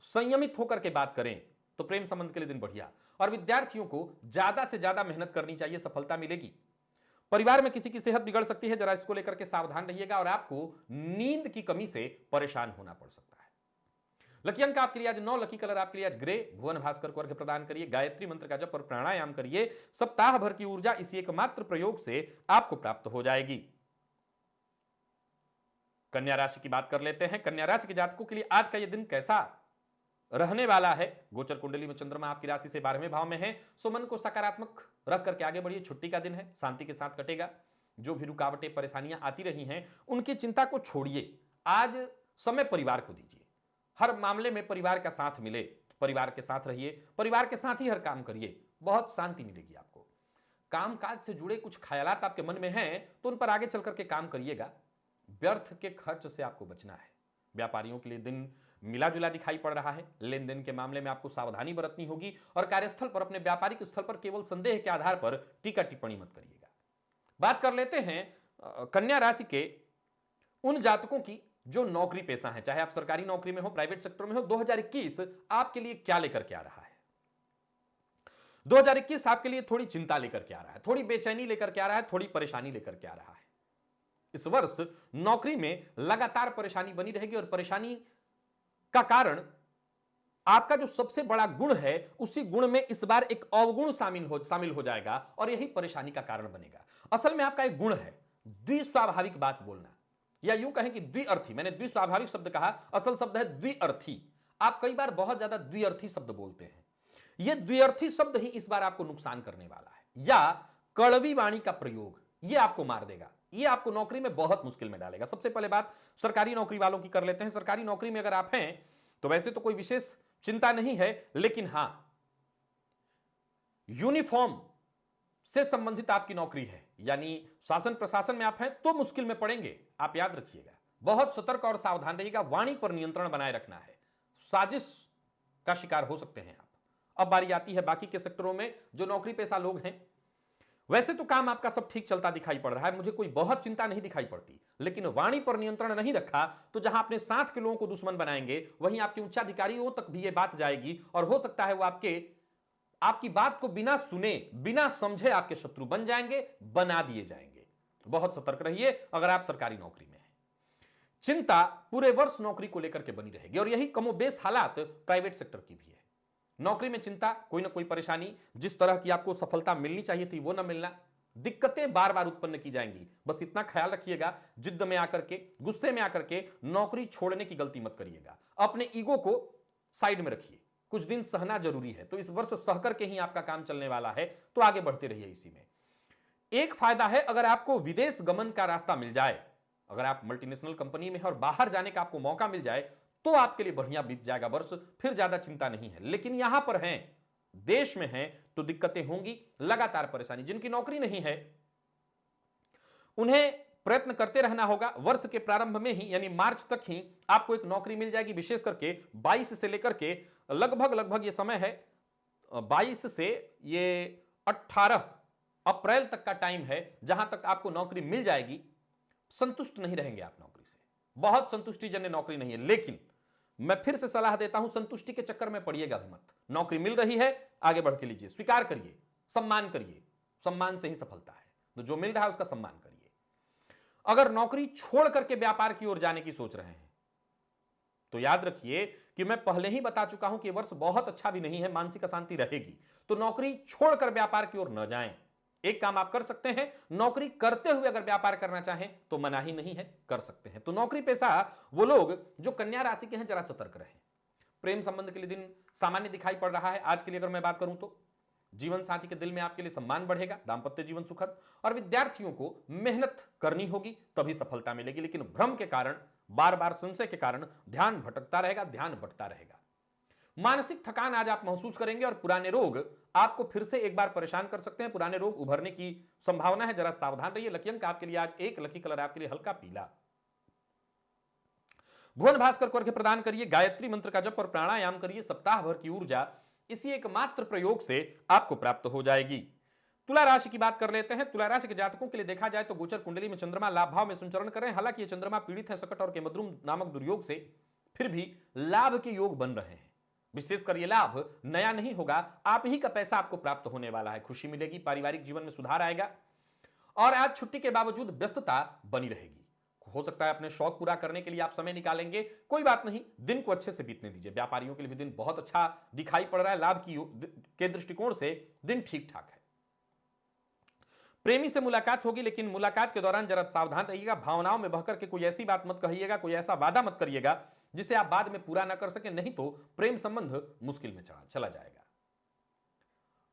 संयमित होकर के बात करें, तो प्रेम संबंध के लिए दिन बढ़िया। और विद्यार्थियों को ज्यादा से ज्यादा मेहनत करनी चाहिए, सफलता मिलेगी। परिवार में किसी की सेहत बिगड़ सकती है, जरा इसको लेकर के सावधान रहिएगा। और आपको नींद की कमी से परेशान होना पड़ सकता है। लकी अंक आपके लिए आज 9, लकी कलर आपके लिए आज ग्रे। भुवन भास्कर को अर्घ्य प्रदान करिए, गायत्री मंत्र का जप और प्राणायाम करिए। सप्ताह भर की ऊर्जा इसी एकमात्र प्रयोग से आपको प्राप्त हो जाएगी। कन्या राशि की बात कर लेते हैं। कन्या राशि के जातकों के लिए आज का यह दिन कैसा रहने वाला है? गोचर कुंडली में चंद्रमा आपकी राशि से 12वें भाव में है, सो मन को सकारात्मक रख करके आगे बढ़िए। छुट्टी का दिन है, शांति के साथ कटेगा। जो भी रुकावटें परेशानियां आती रही हैं उनकी चिंता को छोड़िए। आज समय परिवार को दीजिए। हर मामले में परिवार का साथ मिले, परिवार के साथ रहिए, परिवार के साथ ही हर काम करिए, बहुत शांति मिलेगी आपको। कामकाज से जुड़े कुछ ख्यालात आपके मन में हैं तो उन पर आगे चल करके काम करिएगा। व्यर्थ के खर्च से आपको बचना है। व्यापारियों के लिए दिन मिला जुला दिखाई पड़ रहा है। लेन देन के मामले में आपको सावधानी बरतनी होगी और कार्यस्थल पर, अपने व्यापारिक स्थल पर केवल संदेह के आधार पर टीका टिप्पणी मत करिएगा। बात कर लेते हैं कन्या राशि के उन जातकों की जो नौकरी पेशा है, चाहे आप सरकारी नौकरी में हो, प्राइवेट सेक्टर में हो। 2021 आपके लिए क्या लेकर के आ रहा है? 2021 आपके लिए थोड़ी चिंता लेकर के आ रहा है, थोड़ी बेचैनी लेकर के आ रहा है, थोड़ी परेशानी लेकर के आ रहा है। इस वर्ष नौकरी में लगातार परेशानी बनी रहेगी और परेशानी का कारण आपका जो सबसे बड़ा गुण है, उसी गुण में इस बार एक अवगुण शामिल हो जाएगा और यही परेशानी का कारण बनेगा। असल में आपका एक गुण है द्विस्वाभाविक बात बोलना, या यूं कहें कि द्विअर्थी। मैंने द्विस्वाभाविक शब्द कहा, असल शब्द है द्विअर्थी। आप कई बार बहुत ज्यादा द्विअर्थी शब्द बोलते हैं। यह द्विअर्थी शब्द ही इस बार आपको नुकसान करने वाला है, या कड़वी वाणी का प्रयोग, यह आपको मार देगा। यह आपको नौकरी में बहुत मुश्किल में डालेगा। सबसे पहले बात सरकारी नौकरी वालों की कर लेते हैं। सरकारी नौकरी में अगर आप हैं तो वैसे तो कोई विशेष चिंता नहीं है, लेकिन हां, यूनिफॉर्म से संबंधित आपकी नौकरी है, यानी शासन प्रशासन में आप हैं तो मुश्किल में पड़ेंगे। आप याद रखिएगा, बहुत सतर्क और सावधान रहिएगा। वाणी पर नियंत्रण बनाए रखना है, साजिश का शिकार हो सकते हैं आप। अब बारी आती है बाकी के सेक्टरों में जो नौकरी पेशा लोग हैं। वैसे तो काम आपका सब ठीक चलता दिखाई पड़ रहा है, मुझे कोई बहुत चिंता नहीं दिखाई पड़ती, लेकिन वाणी पर नियंत्रण नहीं रखा तो जहां अपने साथ के लोगों को दुश्मन बनाएंगे, वहीं आपके उच्चाधिकारियों तक भी यह बात जाएगी और हो सकता है वो आपकी बात को बिना सुने, बिना समझे आपके शत्रु बन जाएंगे, बना दिए जाएंगे। बहुत सतर्क रहिए अगर आप सरकारी नौकरी में हैं। चिंता पूरे वर्ष नौकरी को लेकर के बनी रहेगी और यही कमोबेश हालात प्राइवेट सेक्टर की भी है। नौकरी में चिंता, कोई ना कोई परेशानी, जिस तरह की आपको सफलता मिलनी चाहिए थी वो ना मिलना, दिक्कतें बार बार उत्पन्न की जाएंगी। बस इतना ख्याल रखिएगा, जिद्द में आकर के, गुस्से में आकर के नौकरी छोड़ने की गलती मत करिएगा। अपने ईगो को साइड में रखिए, कुछ दिन सहना जरूरी है। तो इस वर्ष सह करके ही आपका काम चलने वाला है, तो आगे बढ़ते रहिए इसी में। एक फायदा है, अगर आपको विदेश गमन का रास्ता मिल जाए, अगर आप मल्टीनेशनल कंपनी में हैं और बाहर जाने का आपको मौका मिल जाए, तो आपके लिए बढ़िया बीत जाएगा वर्ष, फिर ज्यादा चिंता नहीं है। लेकिन यहां पर हैं, देश में हैं, तो दिक्कतें होंगी, लगातार परेशानी। जिनकी नौकरी नहीं है उन्हें प्रयत्न करते रहना होगा। वर्ष के प्रारंभ में ही, यानी मार्च तक ही आपको एक नौकरी मिल जाएगी। विशेष करके 22 से लेकर के लगभग ये समय है, 22 से ये 18 अप्रैल तक का टाइम है, जहां तक आपको नौकरी मिल जाएगी। संतुष्ट नहीं रहेंगे आप नौकरी से, बहुत संतुष्टिजन्य नौकरी नहीं है, लेकिन मैं फिर से सलाह देता हूं, संतुष्टि के चक्कर में पड़िएगा भी मत। नौकरी मिल रही है, आगे बढ़ के लीजिए, स्वीकार करिए, सम्मान करिए, सम्मान से ही सफलता है। तो जो मिल रहा है उसका सम्मान करिए। अगर नौकरी छोड़ करके व्यापार की ओर जाने की सोच रहे हैं तो याद रखिए कि मैं पहले ही बता चुका हूं कि वर्ष बहुत अच्छा भी नहीं है, मानसिक अशांति रहेगी। तो नौकरी छोड़कर व्यापार की ओर न जाएं। एक काम आप कर सकते हैं, नौकरी करते हुए अगर व्यापार करना चाहें तो मनाही नहीं है, कर सकते हैं। तो नौकरी पेशा वो लोग जो कन्या राशि के हैं, जरा सतर्क रहें। प्रेम संबंध के लिए दिन सामान्य दिखाई पड़ रहा है। आज के लिए अगर मैं बात करूं तो जीवन साथी के दिल में आपके लिए सम्मान बढ़ेगा, दांपत्य जीवन सुखद, और विद्यार्थियों को मेहनत करनी होगी तभी सफलता मिलेगी। लेकिन भ्रम के कारण, बार बार संशय के कारण ध्यान भटकता रहेगा, ध्यान बंटता रहेगा। मानसिक थकान आज आप महसूस करेंगे और पुराने रोग आपको फिर से एक बार परेशान कर सकते हैं। पुराने रोग उभरने की संभावना है, जरा सावधान रहिए। लकी अंक आपके लिए आज 1, लकी कलर आपके लिए हल्का पीला। भुवन भास्कर को अर्घ्य प्रदान करिए, गायत्री मंत्र का जप और प्राणायाम करिए। सप्ताह भर की ऊर्जा इसी एकमात्र प्रयोग से आपको प्राप्त हो जाएगी। तुला राशि की बात कर लेते हैं। तुला राशि के जातकों के लिए देखा जाए तो गोचर कुंडली में चंद्रमा लाभ भाव में संचरण करें। हालांकि ये चंद्रमा पीड़ित है सकट और केमद्रुम नामक दुर्योग से, फिर भी लाभ के योग बन रहे हैं। विशेषकर ये लाभ नया नहीं होगा, आप ही का पैसा आपको प्राप्त होने वाला है। खुशी मिलेगी, पारिवारिक जीवन में सुधार आएगा और आज छुट्टी के बावजूद व्यस्तता बनी रहेगी। हो सकता है अपने शौक पूरा करने के लिए आप समय निकालेंगे, कोई बात नहीं, दिन को अच्छे से बीतने दीजिए। व्यापारियों के लिए भी दिन बहुत अच्छा दिखाई पड़ रहा है, लाभ के दृष्टिकोण से दिन ठीक ठाक है। प्रेमी से मुलाकात होगी, लेकिन मुलाकात के दौरान जरा सावधान रहिएगा। भावनाओं में बहकर के कोई ऐसी बात मत कहिएगा, कोई ऐसा वादा मत करिएगा जिसे आप बाद में पूरा ना कर सके, नहीं तो प्रेम संबंध मुश्किल में चला जाएगा।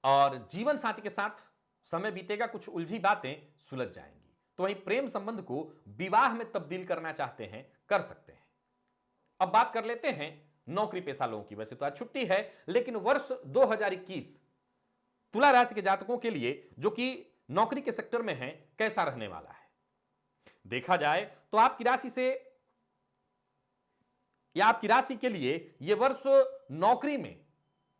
और जीवन साथी के साथ समय बीतेगा, कुछ उलझी बातें सुलझ जाएंगी। तो वहीं प्रेम संबंध को विवाह में तब्दील करना चाहते हैं, कर सकते हैं। अब बात कर लेते हैं नौकरी पेशा लोगों की। वैसे तो आज छुट्टी है, लेकिन वर्ष 2021 तुला राशि के जातकों के लिए जो कि नौकरी के सेक्टर में है, कैसा रहने वाला है। देखा जाए तो आपकी राशि से या आपकी राशि के लिए यह वर्ष नौकरी में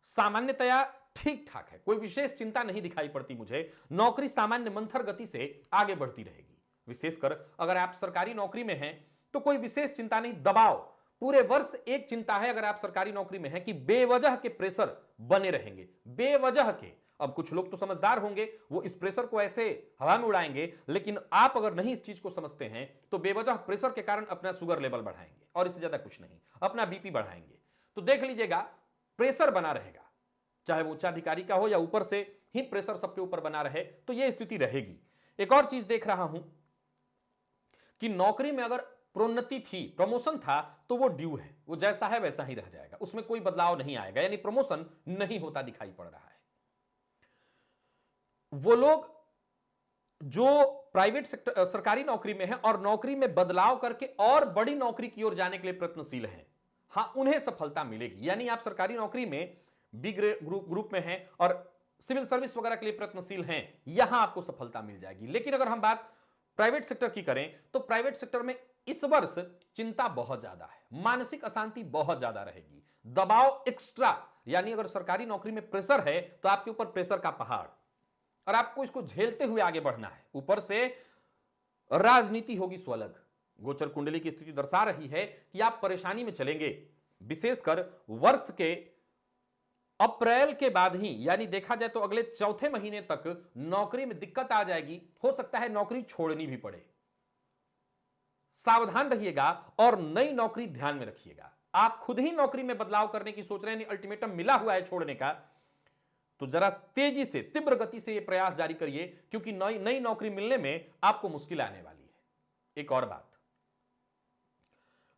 सामान्यतया ठीक ठाक है। कोई विशेष चिंता नहीं दिखाई पड़ती मुझे। नौकरी सामान्य मंथर गति से आगे बढ़ती रहेगी। विशेषकर अगर आप सरकारी नौकरी में हैं तो कोई विशेष चिंता नहीं, दबाव पूरे वर्ष एक चिंता है अगर आप सरकारी नौकरी में हैं कि बेवजह के प्रेशर बने रहेंगे, बेवजह के। अब कुछ लोग तो समझदार होंगे, वो इस प्रेशर को ऐसे हवा में उड़ाएंगे, लेकिन आप अगर नहीं इस चीज को समझते हैं तो बेवजह प्रेशर के कारण अपना शुगर लेवल बढ़ाएंगे और इससे ज्यादा कुछ नहीं, अपना बीपी बढ़ाएंगे। तो देख लीजिएगा, प्रेशर बना रहेगा, चाहे वो उच्चाधिकारी का हो या ऊपर से ही प्रेशर सबके ऊपर बना रहे, तो यह स्थिति रहेगी। एक और चीज देख रहा हूं कि नौकरी में अगर प्रोन्नति थी, प्रमोशन था, तो वो ड्यू है, वो जैसा है वैसा ही रह जाएगा, उसमें कोई बदलाव नहीं आएगा, यानी प्रमोशन नहीं होता दिखाई पड़ रहा है। वो लोग जो प्राइवेट सेक्टर सरकारी नौकरी में है और नौकरी में बदलाव करके और बड़ी नौकरी की ओर जाने के लिए प्रयत्नशील हैं, हां, उन्हें सफलता मिलेगी। यानी आप सरकारी नौकरी में बी ग्रुप में हैं और सिविल सर्विस वगैरह के लिए प्रयत्नशील हैं, यहां आपको सफलता मिल जाएगी। लेकिन अगर हम बात प्राइवेट सेक्टर की करें तो प्राइवेट सेक्टर में इस वर्ष चिंता बहुत ज्यादा है, मानसिक अशांति बहुत ज्यादा रहेगी, दबाव एक्स्ट्रा। यानी अगर सरकारी नौकरी में प्रेशर है तो आपके ऊपर प्रेशर का पहाड़, और आपको इसको झेलते हुए आगे बढ़ना है। ऊपर से राजनीति होगी स्वलग। गोचर कुंडली की स्थिति दर्शा रही है कि आप परेशानी में चलेंगे। विशेषकर वर्ष के अप्रैल के बाद ही, यानी देखा जाए तो अगले चौथे महीने तक नौकरी में दिक्कत आ जाएगी। हो सकता है नौकरी छोड़नी भी पड़े। सावधान रहिएगा और नई नौकरी ध्यान में रखिएगा। आप खुद ही नौकरी में बदलाव करने की सोच रहे हैं, अल्टीमेटम मिला हुआ है छोड़ने का, तो जरा तेजी से, तीव्र गति से यह प्रयास जारी करिए, क्योंकि नई नौकरी मिलने में आपको मुश्किल आने वाली है। एक और बात,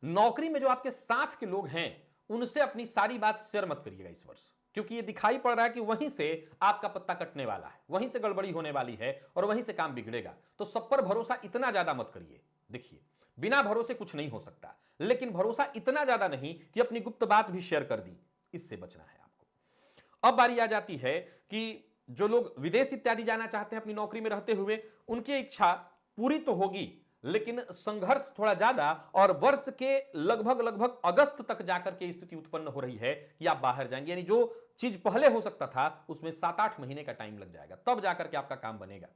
नौकरी में जो आपके साथ के लोग हैं उनसे अपनी सारी बात शेयर मत करिएगा इस वर्ष, क्योंकि यह दिखाई पड़ रहा है कि वहीं से आपका पत्ता कटने वाला है, वहीं से गड़बड़ी होने वाली है और वहीं से काम बिगड़ेगा। तो सब पर भरोसा इतना ज्यादा मत करिए। देखिए, बिना भरोसे कुछ नहीं हो सकता, लेकिन भरोसा इतना ज्यादा नहीं कि अपनी गुप्त बात भी शेयर कर दी, इससे बचना है आपको। अब बारी आ जाती है कि जो लोग विदेश इत्यादि जाना चाहते हैं अपनी नौकरी में रहते हुए, उनकी इच्छा पूरी तो होगी, लेकिन संघर्ष थोड़ा ज्यादा, और वर्ष के लगभग अगस्त तक जाकर के स्थिति उत्पन्न हो रही है कि आप बाहर जाएंगे। यानी जो चीज पहले हो सकता था उसमें 7-8 महीने का टाइम लग जाएगा, तब जाकर के आपका काम बनेगा।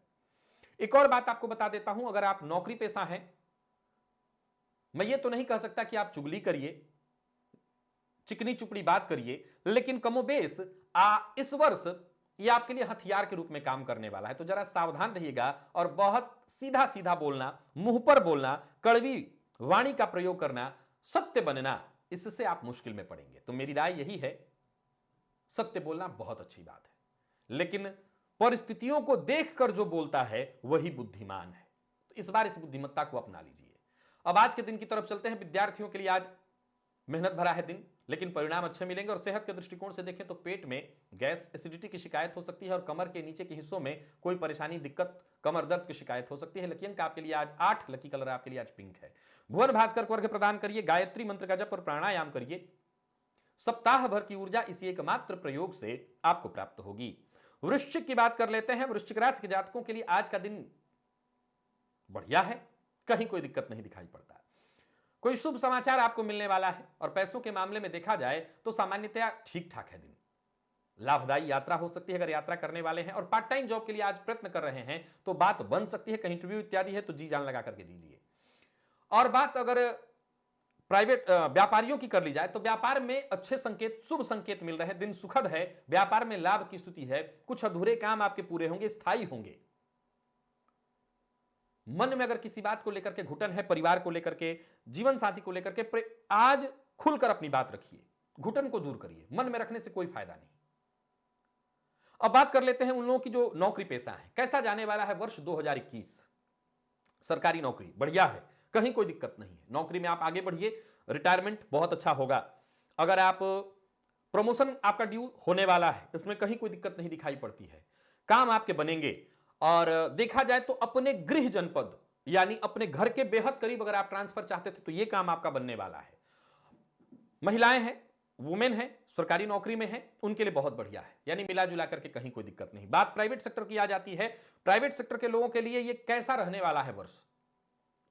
एक और बात आपको बता देता हूं, अगर आप नौकरी पेशा हैं मैं ये तो नहीं कह सकता कि आप चुगली करिए, चिकनी चुपड़ी बात करिए, लेकिन कमोबेश इस वर्ष ये आपके लिए हथियार के रूप में काम करने वाला है। तो जरा सावधान रहिएगा और बहुत सीधा सीधा बोलना, मुंह पर बोलना, कड़वी वाणी का प्रयोग करना, सत्य बनना, इससे आप मुश्किल में पड़ेंगे। तो मेरी राय यही है, सत्य बोलना बहुत अच्छी बात है, लेकिन परिस्थितियों को देखकर जो बोलता है वही बुद्धिमान है। तो इस बार इस बुद्धिमत्ता को अपना लीजिए। अब आज के दिन की तरफ चलते हैं। विद्यार्थियों के लिए आज मेहनत भरा है दिन, लेकिन परिणाम अच्छे मिलेंगे। और सेहत के दृष्टिकोण से देखें तो पेट में गैस, एसिडिटी की शिकायत हो सकती है और कमर के नीचे के हिस्सों में कोई परेशानी, दिक्कत, कमर दर्द की शिकायत हो सकती है। लकी अंक आपके लिए आज 8, लकी कलर आपके लिए आज पिंक है। भुवन भास्कर को अर्घ्य प्रदान करिए, गायत्री मंत्र का जप और प्राणायाम करिए। सप्ताह भर की ऊर्जा इसी एकमात्र प्रयोग से आपको प्राप्त होगी। वृश्चिक की बात कर लेते हैं। वृश्चिक राशि के जातकों के लिए आज का दिन बढ़िया है, कहीं कोई दिक्कत नहीं दिखाई पड़ता। कोई शुभ समाचार आपको मिलने वाला है और पैसों के मामले में देखा जाए तो सामान्यतया ठीक ठाक है दिन। लाभदायी यात्रा हो सकती है अगर यात्रा करने वाले हैं, और पार्ट टाइम जॉब के लिए आज प्रयत्न कर रहे हैं तो बात बन सकती है। कहीं इंटरव्यू इत्यादि है तो जी जान लगा करके दीजिए। और बात अगर प्राइवेट व्यापारियों की कर ली जाए तो व्यापार में अच्छे संकेत, शुभ संकेत मिल रहे हैं। दिन सुखद है, व्यापार में लाभ की स्थिति है। कुछ अधूरे काम आपके पूरे होंगे, स्थायी होंगे। मन में अगर किसी बात को लेकर के घुटन है, परिवार को लेकर के, जीवन साथी को लेकर के, आज खुलकर अपनी बात रखिए, घुटन को दूर करिए। मन में रखने से कोई फायदा नहीं। अब बात कर लेते हैं उन लोगों की जो नौकरी पेशा है। कैसा जाने वाला है वर्ष 2021? सरकारी नौकरी बढ़िया है, कहीं कोई दिक्कत नहीं है। नौकरी में आप आगे बढ़िए, रिटायरमेंट बहुत अच्छा होगा। अगर आप प्रमोशन आपका ड्यू होने वाला है, इसमें कहीं कोई दिक्कत नहीं दिखाई पड़ती है। काम आपके बनेंगे। और देखा जाए तो अपने गृह जनपद यानी अपने घर के बेहद करीब अगर आप ट्रांसफर चाहते थे तो यह काम आपका बनने वाला है। महिलाएं हैं, वुमेन है, सरकारी नौकरी में है, उनके लिए बहुत बढ़िया है, यानी मिला जुला करके कहीं कोई दिक्कत नहीं। बात प्राइवेट सेक्टर की आ जाती है। प्राइवेट सेक्टर के लोगों के लिए यह कैसा रहने वाला है वर्ष?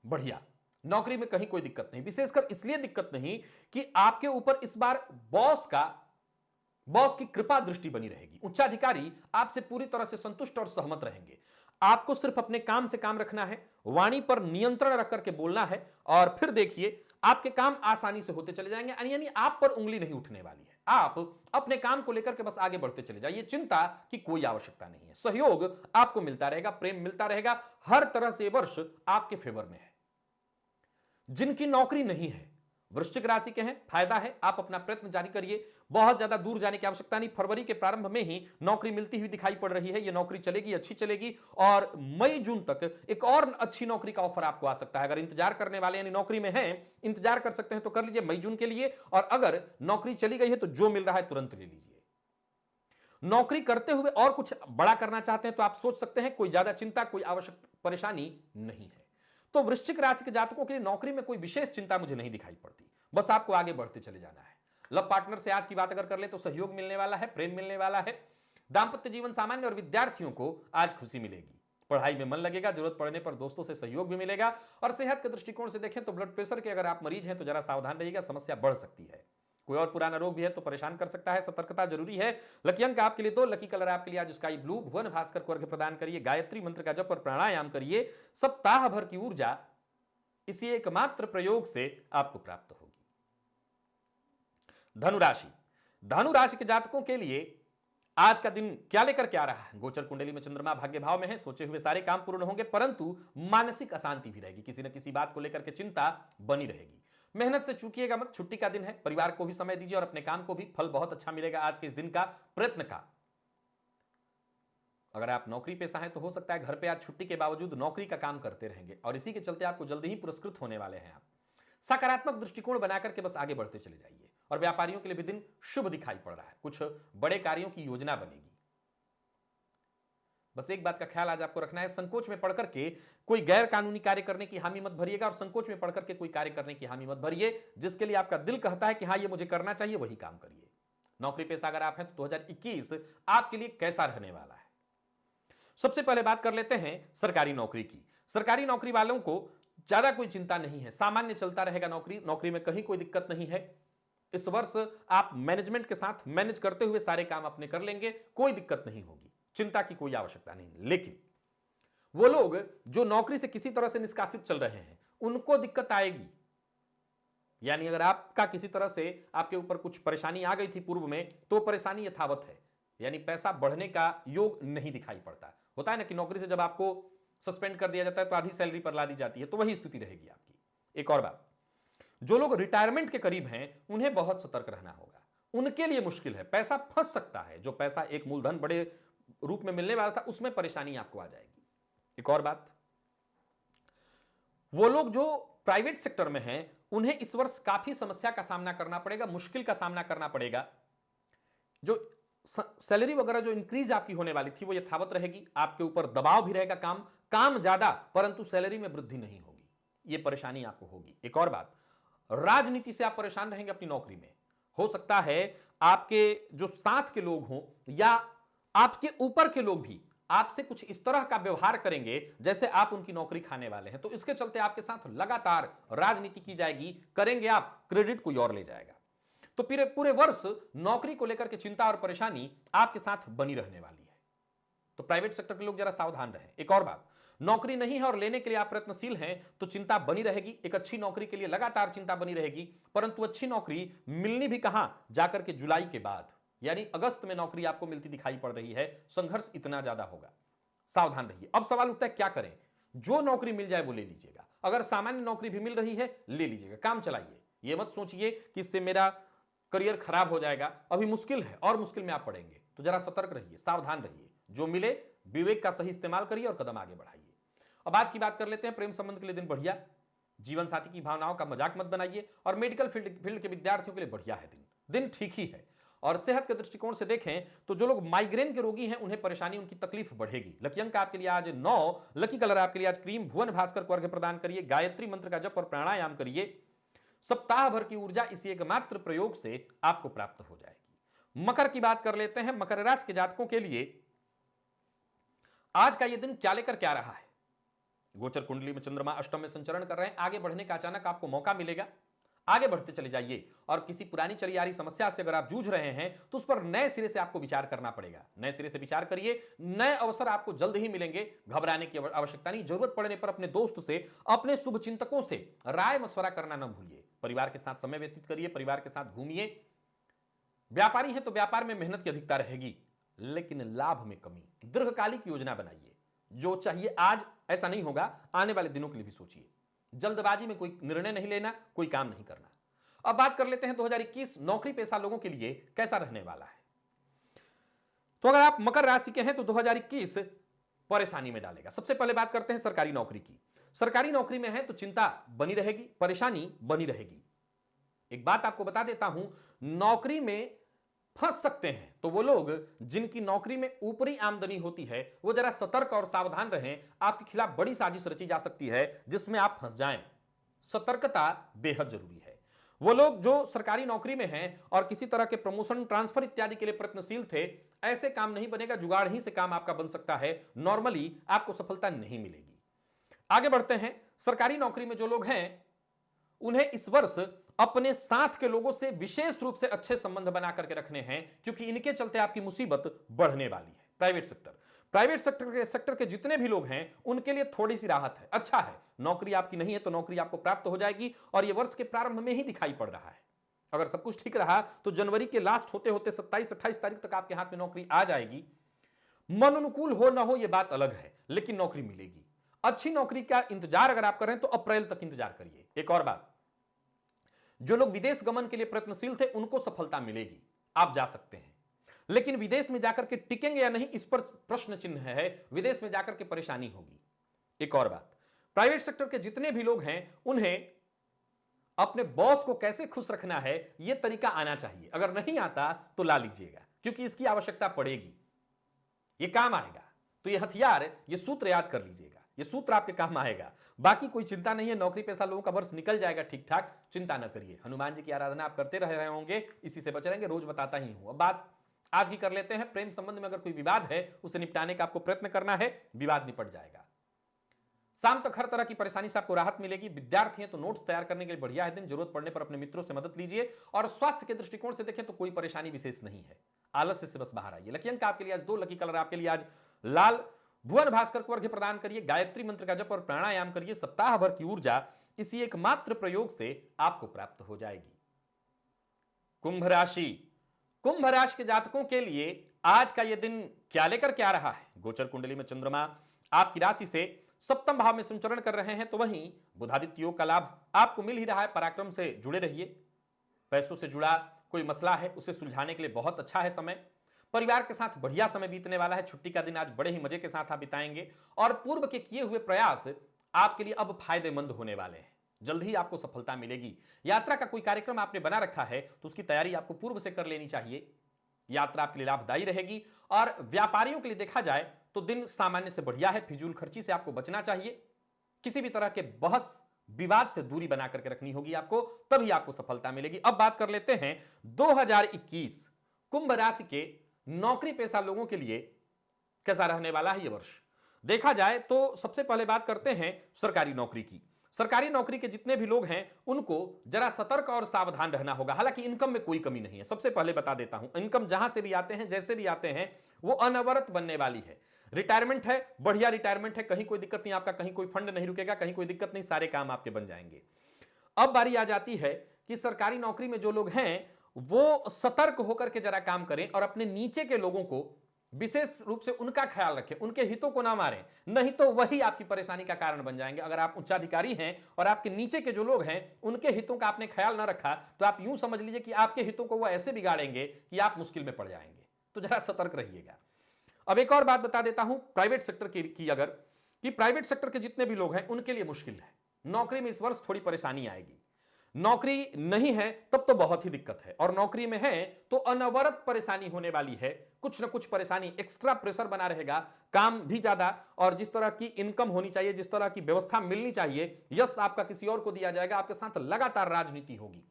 बढ़िया। नौकरी में कहीं कोई दिक्कत नहीं, विशेषकर इसलिए दिक्कत नहीं कि आपके ऊपर इस बार बॉस की कृपा दृष्टि बनी रहेगी। उच्चाधिकारी आपसे पूरी तरह से संतुष्ट और सहमत रहेंगे। आपको सिर्फ अपने काम से काम रखना है, वाणी पर नियंत्रण रख करके बोलना है, और फिर देखिए आपके काम आसानी से होते चले जाएंगे। यानी आप पर उंगली नहीं उठने वाली है। आप अपने काम को लेकर के बस आगे बढ़ते चले जाइए, चिंता की कोई आवश्यकता नहीं है। सहयोग आपको मिलता रहेगा, प्रेम मिलता रहेगा, हर तरह से वर्ष आपके फेवर में है। जिनकी नौकरी नहीं है, वृश्चिक राशि के हैं, फायदा है, आप अपना प्रयत्न जारी करिए। बहुत ज्यादा दूर जाने की आवश्यकता नहीं। फरवरी के प्रारंभ में ही नौकरी मिलती हुई दिखाई पड़ रही है। यह नौकरी चलेगी, अच्छी चलेगी, और मई जून तक एक और अच्छी नौकरी का ऑफर आपको आ सकता है। अगर इंतजार करने वाले यानी नौकरी में हैं, इंतजार कर सकते हैं तो कर लीजिए मई जून के लिए। और अगर नौकरी चली गई है तो जो मिल रहा है तुरंत ले लीजिए। नौकरी करते हुए और कुछ बड़ा करना चाहते हैं तो आप सोच सकते हैं, कोई ज्यादा चिंता, कोई आवश्यक परेशानी नहीं है। तो वृश्चिक राशि के जातकों के लिए नौकरी में कोई विशेष चिंता मुझे नहीं दिखाई पड़ती, बस आपको आगे बढ़ते चले जाना है। लव पार्टनर से आज की बात अगर कर ले तो सहयोग मिलने वाला है, प्रेम मिलने वाला है। दांपत्य जीवन सामान्य, और विद्यार्थियों को आज खुशी मिलेगी, पढ़ाई में मन लगेगा, जरूरत पड़ने पर दोस्तों से सहयोग भी मिलेगा। और सेहत के दृष्टिकोण से देखें तो ब्लड प्रेशर के अगर आप मरीज हैं तो जरा सावधान रहिएगा, समस्या बढ़ सकती है। कोई और पुराना रोग भी है तो परेशान कर सकता है, सतर्कता जरूरी है। लकी अंक आपके लिए 2, लकी कलर आपके लिए आज स्काई ब्लू। भुवन भास्कर को अर्घ्य प्रदान करिए, गायत्री मंत्र का जप और प्राणायाम करिए। सप्ताह भर की ऊर्जा इसी एकमात्र प्रयोग से आपको प्राप्त होगी। धनुराशि, धनुराशि के जातकों के लिए आज का दिन क्या लेकर के आ रहा है? गोचर कुंडली में चंद्रमा भाग्य भाव में है, सोचे हुए सारे काम पूर्ण होंगे, परंतु मानसिक अशांति भी रहेगी। किसी न किसी बात को लेकर के चिंता बनी रहेगी। मेहनत से चूकिएगा मत, छुट्टी का दिन है, परिवार को भी समय दीजिए और अपने काम को भी। फल बहुत अच्छा मिलेगा आज के इस दिन का, प्रयत्न का। अगर आप नौकरी पेशा हैं तो हो सकता है घर पे आज छुट्टी के बावजूद नौकरी का काम करते रहेंगे, और इसी के चलते आपको जल्दी ही पुरस्कृत होने वाले हैं। आप सकारात्मक दृष्टिकोण बनाकर के बस आगे बढ़ते चले जाइए। और व्यापारियों के लिए भी दिन शुभ दिखाई पड़ रहा है, कुछ बड़े कार्यों की योजना बनेगी। बस एक बात का ख्याल आज आपको रखना है, संकोच में पढ़कर के कोई गैर कानूनी कार्य करने की हामी मत भरिएगा, और संकोच में पढ़कर के कोई कार्य करने की हामी मत भरिए। जिसके लिए आपका दिल कहता है कि हाँ ये मुझे करना चाहिए, वही काम करिए। नौकरी पेशा अगर आप हैं तो 2021 आपके लिए कैसा रहने वाला है? सबसे पहले बात कर लेते हैं सरकारी नौकरी की। सरकारी नौकरी वालों को ज्यादा कोई चिंता नहीं है, सामान्य चलता रहेगा। नौकरी में कहीं कोई दिक्कत नहीं है। इस वर्ष आप मैनेजमेंट के साथ मैनेज करते हुए सारे काम अपने कर लेंगे, कोई दिक्कत नहीं होगी, चिंता की कोई आवश्यकता नहीं। लेकिन वो लोग जो नौकरी से किसी तरह से निष्कासित चल रहे हैं उनको दिक्कत आएगी। यानी अगर आपका किसी तरह से आपके ऊपर कुछ परेशानी आ गई थी पूर्व में, तो परेशानी यथावत है, यानी पैसा बढ़ने का योग नहीं दिखाई पड़ता। होता है ना कि नौकरी से जब आपको सस्पेंड कर दिया जाता है तो आधी सैलरी पर ला दी जाती है, तो वही स्थिति रहेगी आपकी। एक और बात, जो लोग रिटायरमेंट के करीब हैं उन्हें बहुत सतर्क रहना होगा, उनके लिए मुश्किल है, पैसा फंस सकता है। जो पैसा एक मूलधन बड़े रूप में मिलने वाला था उसमें परेशानी आपको आ जाएगी। एक और बात, वो लोग जो प्राइवेट सेक्टर में हैं उन्हें इस वर्ष काफी समस्या का सामना करना पड़ेगा, मुश्किल का सामना करना पड़ेगा। जो सैलरी वगैरह जो इंक्रीज आपकी होने वाली थी वो यथावत रहेगी, आपके ऊपर दबाव भी रहेगा, काम ज्यादा, परंतु सैलरी में वृद्धि नहीं होगी, ये परेशानी आपको होगी। एक और बात, राजनीति से आप परेशान रहेंगे अपनी नौकरी में। हो सकता है आपके जो साथ के लोग हों या आपके ऊपर के लोग भी आपसे कुछ इस तरह का व्यवहार करेंगे जैसे आप उनकी नौकरी खाने वाले हैं, तो इसके चलते आपके साथ लगातार राजनीति की जाएगी, करेंगे आप, क्रेडिट कोई और ले जाएगा। तो पूरे वर्ष नौकरी को लेकर के चिंता और परेशानी आपके साथ बनी रहने वाली है। तो प्राइवेट सेक्टर के लोग जरा सावधान रहें। एक और बात, नौकरी नहीं है और लेने के लिए आप प्रयत्नशील हैं तो चिंता बनी रहेगी, एक अच्छी नौकरी के लिए लगातार चिंता बनी रहेगी, परंतु अच्छी नौकरी मिलनी भी कहां, जाकर के जुलाई के बाद, यानी अगस्त में नौकरी आपको मिलती दिखाई पड़ रही है। संघर्ष इतना ज्यादा होगा, सावधान रहिए। अब सवाल उठता है क्या करें? जो नौकरी मिल जाए वो ले लीजिएगा, अगर सामान्य नौकरी भी मिल रही है ले लीजिएगा, काम चलाइए। यह मत सोचिए कि इससे मेरा करियर खराब हो जाएगा, अभी मुश्किल है और मुश्किल में आप पड़ेंगे, तो जरा सतर्क रहिए, सावधान रहिए, जो मिले विवेक का सही इस्तेमाल करिए और कदम आगे बढ़ाइए। अब आज की बात कर लेते हैं, प्रेम संबंध के लिए दिन बढ़िया, जीवन साथी की भावनाओं का मजाक मत बनाइए, और मेडिकल फील्ड के विद्यार्थियों के लिए बढ़िया है दिन ठीक ही है। और सेहत के दृष्टिकोण से देखें तो जो लोग माइग्रेन के रोगी हैं उन्हें परेशानी, उनकी तकलीफ बढ़ेगी। लकी अंक आपके लिए आज 9, लकी कलर आपके लिए आज क्रीम, भुवन भास्कर को अर्घ्य प्रदान करिए, गायत्री मंत्र का जप और प्राणायाम करिए। सप्ताह भर की ऊर्जा इसी एकमात्र प्रयोग से आपको प्राप्त हो जाएगी। मकर की बात कर लेते हैं, मकर राशि के जातकों के लिए आज का यह दिन क्या लेकर क्या रहा है। गोचर कुंडली में चंद्रमा अष्टम में संचरण कर रहे हैं, आगे बढ़ने का अचानक आपको मौका मिलेगा, आगे बढ़ते चले जाइए। और किसी पुरानी चली आ रही समस्या से अगर आप जूझ रहे हैं तो उस पर नए सिरे से आपको विचार करना पड़ेगा, नए सिरे से विचार करिए, नए अवसर आपको जल्द ही मिलेंगे, घबराने की आवश्यकता नहीं। जरूरत पड़ने पर अपने दोस्त से, अपने शुभचिंतकों से राय मशवरा करना न भूलिए। परिवार के साथ समय व्यतीत करिए, परिवार के साथ घूमिए। व्यापारी है तो व्यापार में मेहनत की अधिकता रहेगी, लेकिन लाभ में कमी। दीर्घकालिक योजना बनाइए, जो चाहिए आज ऐसा नहीं होगा, आने वाले दिनों के लिए भी सोचिए। जल्दबाजी में कोई निर्णय नहीं लेना, कोई काम नहीं करना। अब बात कर लेते हैं 2021 नौकरी पेशा लोगों के लिए कैसा रहने वाला है। तो अगर आप मकर राशि के हैं तो 2021 परेशानी में डालेगा। सबसे पहले बात करते हैं सरकारी नौकरी की। सरकारी नौकरी में है तो चिंता बनी रहेगी, परेशानी बनी रहेगी। एक बात आपको बता देता हूं, नौकरी में फंस सकते हैं तो वो लोग जिनकी नौकरी में ऊपरी आमदनी होती है, वो जरा सतर्क और सावधान रहें। आपके खिलाफ बड़ी साजिश रची जा सकती है जिसमें आप फंस जाएं। सतर्कता बेहद जरूरी है। वो लोग जो सरकारी नौकरी में हैं और किसी तरह के प्रमोशन, ट्रांसफर इत्यादि के लिए प्रयत्नशील थे, ऐसे काम नहीं बनेगा, जुगाड़ ही से काम आपका बन सकता है, नॉर्मली आपको सफलता नहीं मिलेगी। आगे बढ़ते हैं, सरकारी नौकरी में जो लोग हैं उन्हें इस वर्ष अपने साथ के लोगों से विशेष रूप से अच्छे संबंध बना करके रखने हैं, क्योंकि इनके चलते आपकी मुसीबत बढ़ने वाली है। प्राइवेट सेक्टर के जितने भी लोग हैं उनके लिए थोड़ी सी राहत है, अच्छा है। नौकरी आपकी नहीं है तो नौकरी आपको प्राप्त हो जाएगी, और यह वर्ष के प्रारंभ में ही दिखाई पड़ रहा है। अगर सब कुछ ठीक रहा तो जनवरी के लास्ट होते होते 27-28 तारीख तक आपके हाथ में नौकरी आ जाएगी। मन अनुकूल हो ना हो यह बात अलग है, लेकिन नौकरी मिलेगी। अच्छी नौकरी का इंतजार अगर आप कर रहे हैं तो अप्रैल तक इंतजार करिए। एक और बात, जो लोग विदेश गमन के लिए प्रयत्नशील थे उनको सफलता मिलेगी, आप जा सकते हैं। लेकिन विदेश में जाकर के टिकेंगे या नहीं, इस पर प्रश्न चिन्ह है। विदेश में जाकर के परेशानी होगी। एक और बात, प्राइवेट सेक्टर के जितने भी लोग हैं उन्हें अपने बॉस को कैसे खुश रखना है यह तरीका आना चाहिए। अगर नहीं आता तो ला लीजिएगा, क्योंकि इसकी आवश्यकता पड़ेगी, यह काम आएगा। तो यह हथियार, यह सूत्र याद कर लीजिएगा, यह सूत्र आपके काम आएगा। बाकी कोई चिंता नहीं है, नौकरी पेशा लोगों का वर्ष निकल जाएगा ठीक ठाक, चिंता न करिए। हनुमान जी की आराधना आप करते रह रहे होंगे, इसी से बच रहेंगे, रोज बताता ही हूं। अब बात आज की कर लेते हैं, प्रेम संबंध में अगर कोई विवाद है उसे निपटाने का आपको प्रयत्न करना है, विवाद निपट जाएगा। शाम तक हर तरह की परेशानी से आपको राहत मिलेगी। विद्यार्थी हैं तो नोट्स तैयार करने के लिए बढ़िया है दिन, जरूरत पड़ने पर अपने मित्रों से मदद लीजिए। और स्वास्थ्य के दृष्टिकोण से देखें तो कोई परेशानी विशेष नहीं है, आलस्य से बस बाहर आइए। लकी अंक आपके लिए आज 2, लकी कलर आपके लिए आज लाल, भुवन भास्कर को अर्घ्य प्रदान करिए, गायत्री मंत्र का जप और प्राणायाम करिए। सप्ताह भर की ऊर्जा किसी एकमात्र प्रयोग से आपको प्राप्त हो जाएगी। कुंभ राशि, कुंभ राशि के जातकों के लिए आज का यह दिन क्या लेकर के आ रहा है? गोचर कुंडली में चंद्रमा आपकी राशि से सप्तम भाव में संचरण कर रहे हैं, तो वहीं बुधादित्य योग का लाभ आपको मिल ही रहा है। पराक्रम से जुड़े रहिए। पैसों से जुड़ा कोई मसला है उसे सुलझाने के लिए बहुत अच्छा है समय। परिवार के साथ बढ़िया समय बीतने वाला है। छुट्टी का दिन आज बड़े ही मजे के साथ आप बिताएंगे और पूर्व के किए हुए प्रयास आपके लिए अब फायदेमंद होने वाले हैं। जल्द ही आपको सफलता मिलेगी। यात्रा का कोई कार्यक्रम आपने बना रखा है तो उसकी तैयारी आपको पूर्व से कर लेनी चाहिए। यात्रा आपके लिए लाभदायी रहेगी। और व्यापारियों के लिए देखा जाए तो दिन सामान्य से बढ़िया है। फिजूल खर्ची से आपको बचना चाहिए। किसी भी तरह के बहस विवाद से दूरी बना करके रखनी होगी आपको, तभी आपको सफलता मिलेगी। अब बात कर लेते हैं 2021 कुंभ राशि के नौकरी पेशा लोगों के लिए कैसा रहने वाला है यह वर्ष। देखा जाए तो सबसे पहले बात करते हैं सरकारी नौकरी की। सरकारी नौकरी के जितने भी लोग हैं उनको जरा सतर्क और सावधान रहना होगा। हालांकि इनकम में कोई कमी नहीं है। सबसे पहले बता देता हूं, इनकम जहां से भी आते हैं, जैसे भी आते हैं, वो अनवरत बनने वाली है। रिटायरमेंट है, बढ़िया रिटायरमेंट है, कहीं कोई दिक्कत नहीं आपका, कहीं कोई फंड नहीं रुकेगा, कहीं कोई दिक्कत नहीं, सारे काम आपके बन जाएंगे। अब बारी आ जाती है कि सरकारी नौकरी में जो लोग हैं वो सतर्क होकर के जरा काम करें और अपने नीचे के लोगों को विशेष रूप से उनका ख्याल रखें, उनके हितों को ना मारें, नहीं तो वही आपकी परेशानी का कारण बन जाएंगे। अगर आप उच्चाधिकारी हैं और आपके नीचे के जो लोग हैं उनके हितों का आपने ख्याल ना रखा तो आप यूं समझ लीजिए कि आपके हितों को वो ऐसे बिगाड़ेंगे कि आप मुश्किल में पड़ जाएंगे। तो जरा सतर्क रहिएगा। अब एक और बात बता देता हूं प्राइवेट सेक्टर की अगर कि प्राइवेट सेक्टर के जितने भी लोग हैं उनके लिए मुश्किल है। नौकरी में इस वर्ष थोड़ी परेशानी आएगी। नौकरी नहीं है तब तो बहुत ही दिक्कत है, और नौकरी में है तो अनवरत परेशानी होने वाली है। कुछ ना कुछ परेशानी, एक्स्ट्रा प्रेशर बना रहेगा, काम भी ज्यादा, और जिस तरह की इनकम होनी चाहिए, जिस तरह की व्यवस्था मिलनी चाहिए, यश आपका किसी और को दिया जाएगा। आपके साथ लगातार राजनीति होगी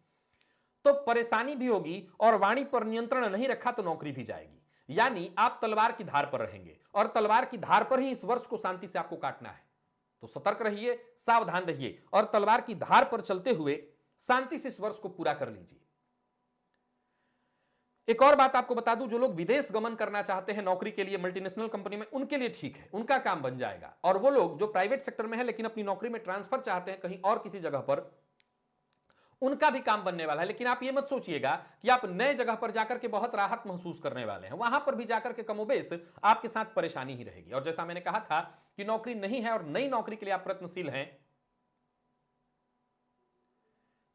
तो परेशानी भी होगी, और वाणी पर नियंत्रण नहीं रखा तो नौकरी भी जाएगी। यानी आप तलवार की धार पर रहेंगे और तलवार की धार पर ही इस वर्ष को शांति से आपको काटना है। तो सतर्क रहिए, सावधान रहिए और तलवार की धार पर चलते हुए शांति से इस वर्ष को पूरा कर लीजिए। एक और बात आपको बता दूं, जो लोग विदेश गमन करना चाहते हैं नौकरी के लिए मल्टीनेशनल कंपनी में, उनके लिए ठीक है, उनका काम बन जाएगा। और वो लोग जो प्राइवेट सेक्टर में है लेकिन अपनी नौकरी में ट्रांसफर चाहते हैं कहीं और किसी जगह पर, उनका भी काम बनने वाला है। लेकिन आप ये मत सोचिएगा कि आप नए जगह पर जाकर के बहुत राहत महसूस करने वाले हैं। वहां पर भी जाकर के कमोबेश आपके साथ परेशानी ही रहेगी। और जैसा मैंने कहा था कि नौकरी नहीं है और नई नौकरी के लिए आप प्रयत्नशील हैं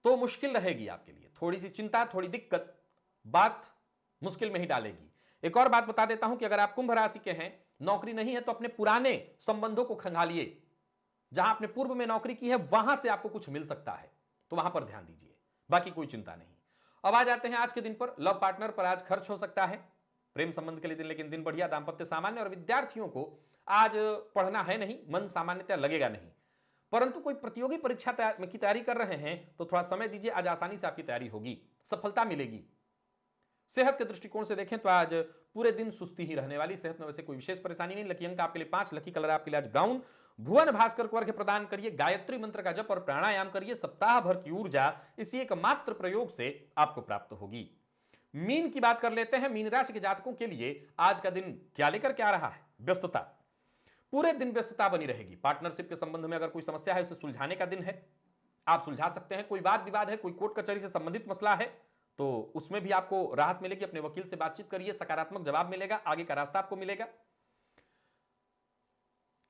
तो मुश्किल रहेगी आपके लिए। थोड़ी सी चिंता, थोड़ी दिक्कत बात मुश्किल में ही डालेगी। एक और बात बता देता हूं कि अगर आप कुंभ राशि के हैं, नौकरी नहीं है तो अपने पुराने संबंधों को खंगालिए। जहां आपने पूर्व में नौकरी की है वहां से आपको कुछ मिल सकता है, तो वहां पर ध्यान दीजिए, बाकी कोई चिंता नहीं। अब आ जाते हैं आज के दिन पर। लव पार्टनर पर आज खर्च हो सकता है, प्रेम संबंध के लिए दिन, लेकिन दिन बढ़िया, दाम्पत्य सामान्य। और विद्यार्थियों को आज पढ़ना है नहीं, मन सामान्यतः लगेगा नहीं, परंतु कोई प्रतियोगी परीक्षा की तैयारी कर रहे हैं तो थोड़ा समय दीजिए, आज आसानी से आपकी तैयारी होगी, सफलता मिलेगी। सेहत के दृष्टिकोण से देखें तो आज पूरे दिन सुस्ती ही रहने वाली। सेहत में वैसे कोई विशेष परेशानी नहीं। लकी अंक आपके लिए 5, लकी कलर आपके लिए आज ब्राउन। भुवन भास्कर को अर्घ्य प्रदान करिए, गायत्री मंत्र का जप और प्राणायाम करिए। सप्ताह भर की ऊर्जा इसी एकमात्र प्रयोग से आपको प्राप्त होगी। मीन की बात कर लेते हैं। मीन राशि के जातकों के लिए आज का दिन क्या लेकर के आ रहा है? व्यस्तता, पूरे दिन व्यस्तता बनी रहेगी। पार्टनरशिप के संबंध में अगर कोई समस्या है उसे सुलझाने का दिन है, आप सुलझा सकते हैं। कोई वाद विवाद है, कोई कोर्ट कचहरी से संबंधित मसला है तो उसमें भी आपको राहत मिलेगी। अपने वकील से बातचीत करिए, सकारात्मक जवाब मिलेगा, आगे का रास्ता आपको मिलेगा।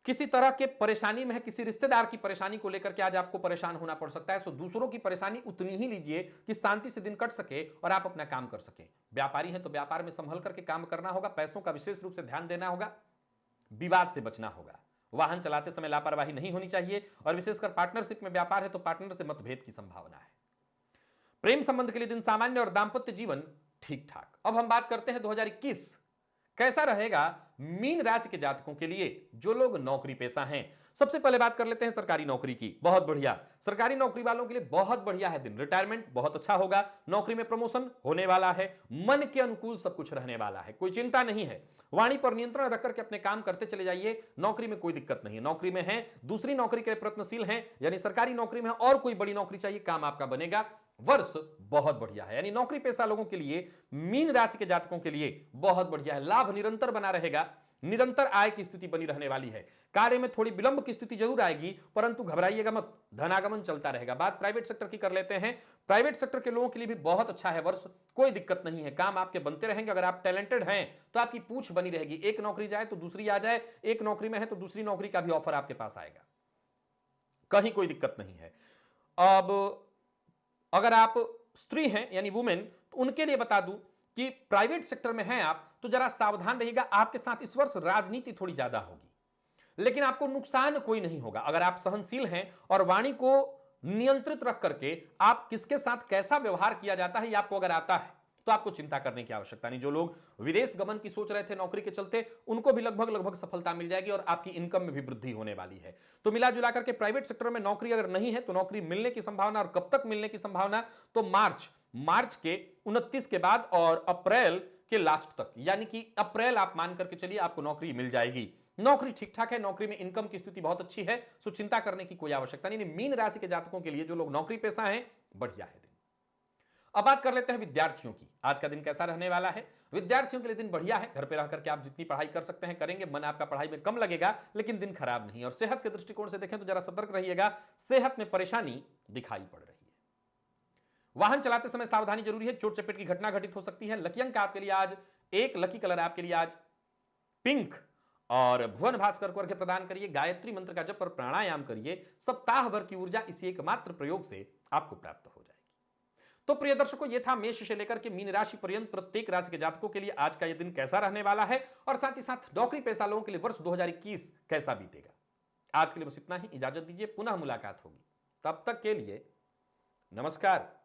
किसी तरह के परेशानी में है, किसी रिश्तेदार की परेशानी को लेकर के आज आपको परेशान होना पड़ सकता है, तो दूसरों की परेशानी उतनी ही लीजिए कि शांति से दिन कट सके और आप अपना काम कर सके। व्यापारी हैं तो व्यापार में संभल करके काम करना होगा, पैसों का विशेष रूप से ध्यान देना होगा, विवाद से बचना होगा। वाहन चलाते समय लापरवाही नहीं होनी चाहिए, और विशेषकर पार्टनरशिप में व्यापार है तो पार्टनर से मतभेद की संभावना है। प्रेम संबंध के लिए दिन सामान्य और दांपत्य जीवन ठीक ठाक। अब हम बात करते हैं 2021 कैसा रहेगा मीन राशि के जातकों के लिए, जो लोग नौकरी पेशा हैं। सबसे पहले बात कर लेते हैं सरकारी नौकरी की। बहुत बढ़िया, सरकारी नौकरी वालों के लिए बहुत बढ़िया है दिन। रिटायरमेंट बहुत अच्छा होगा, नौकरी में प्रमोशन होने वाला है, मन के अनुकूल सब कुछ रहने वाला है, कोई चिंता नहीं है। वाणी पर नियंत्रण रख करके अपने काम करते चले जाइए, नौकरी में कोई दिक्कत नहीं है। नौकरी में है, दूसरी नौकरी के लिए प्रयत्नशील हैं, यानी सरकारी नौकरी में और कोई बड़ी नौकरी चाहिए, काम आपका बनेगा। वर्ष बहुत बढ़िया है, यानी नौकरी पेशा लोगों के लिए, मीन राशि के जातकों के लिए बहुत बढ़िया है। लाभ निरंतर बना रहेगा, निरंतर आय की स्थिति बनी रहने वाली है। कार्य में थोड़ी विलंब की स्थिति जरूर आएगी, परंतु घबराइएगा मत, धनागमन चलता रहेगा। बात प्राइवेट सेक्टर की कर लेते हैं। प्राइवेट सेक्टर के लोगों के लिए भी बहुत अच्छा है वर्ष, कोई दिक्कत नहीं है, काम आपके बनते रहेंगे। अगर आप टैलेंटेड हैं तो आपकी पूछ बनी रहेगी, एक नौकरी जाए तो दूसरी आ जाए, एक नौकरी में है तो दूसरी नौकरी का भी ऑफर आपके पास आएगा, कहीं कोई दिक्कत नहीं है। अब अगर आप स्त्री हैं यानी वुमेन, तो उनके लिए बता दूं कि प्राइवेट सेक्टर में हैं आप तो जरा सावधान रहिएगा। आपके साथ इस वर्ष राजनीति थोड़ी ज्यादा होगी, लेकिन आपको नुकसान कोई नहीं होगा अगर आप सहनशील हैं और वाणी को नियंत्रित रख करके आप किसके साथ कैसा व्यवहार किया जाता है ये आपको अगर आता है तो आपको चिंता करने की आवश्यकता नहीं। जो लोग विदेश गमन की सोच रहे थे नौकरी के चलते, उनको भी लगभग सफलता मिल जाएगी और आपकी इनकम में भी वृद्धि होने वाली है। तो मिला जुला करके प्राइवेट सेक्टर में नौकरी अगर नहीं है तो नौकरी मिलने की संभावना, और कब तक मिलने की संभावना, तो मार्च के 29 के बाद और अप्रैल के लास्ट तक, यानी कि अप्रैल आप मान करके चलिए आपको नौकरी मिल जाएगी। नौकरी ठीक ठाक है, नौकरी में इनकम की स्थिति बहुत अच्छी है, सो चिंता करने की कोई आवश्यकता नहीं। मीन राशि के जातकों के लिए जो लोग नौकरी पेशा हैं, बढ़िया है दिन। अब बात कर लेते हैं विद्यार्थियों की। आज का दिन कैसा रहने वाला है? विद्यार्थियों के लिए दिन बढ़िया है। घर पे रह करके आप जितनी पढ़ाई कर सकते हैं करेंगे, मन आपका पढ़ाई में कम लगेगा, लेकिन दिन खराब नहीं। और सेहत के दृष्टिकोण से देखें तो जरा सतर्क रहिएगा, सेहत में परेशानी दिखाई पड़ रही है। वाहन चलाते समय सावधानी जरूरी है, चोट चपेट की घटना घटित हो सकती है। लकी अंक आपके लिए आज एक, लकी कलर आपके लिए आज पिंक, और भुवन भास्कर को अर्घ्य प्रदान करिए, गायत्री मंत्र का जप और प्राणायाम करिए। सप्ताह भर की ऊर्जा इसी एकमात्र प्रयोग से आपको प्राप्त हो जाएगी। तो प्रिय दर्शकों, यह था मेष से लेकर के मीन राशि पर्यंत प्रत्येक राशि के जातकों के लिए आज का यह दिन कैसा रहने वाला है, और साथ ही साथ नौकरी पेशा लोगों के लिए वर्ष 2021 कैसा बीतेगा। आज के लिए बस इतना ही, इजाजत दीजिए, पुनः मुलाकात होगी। तब तक के लिए नमस्कार।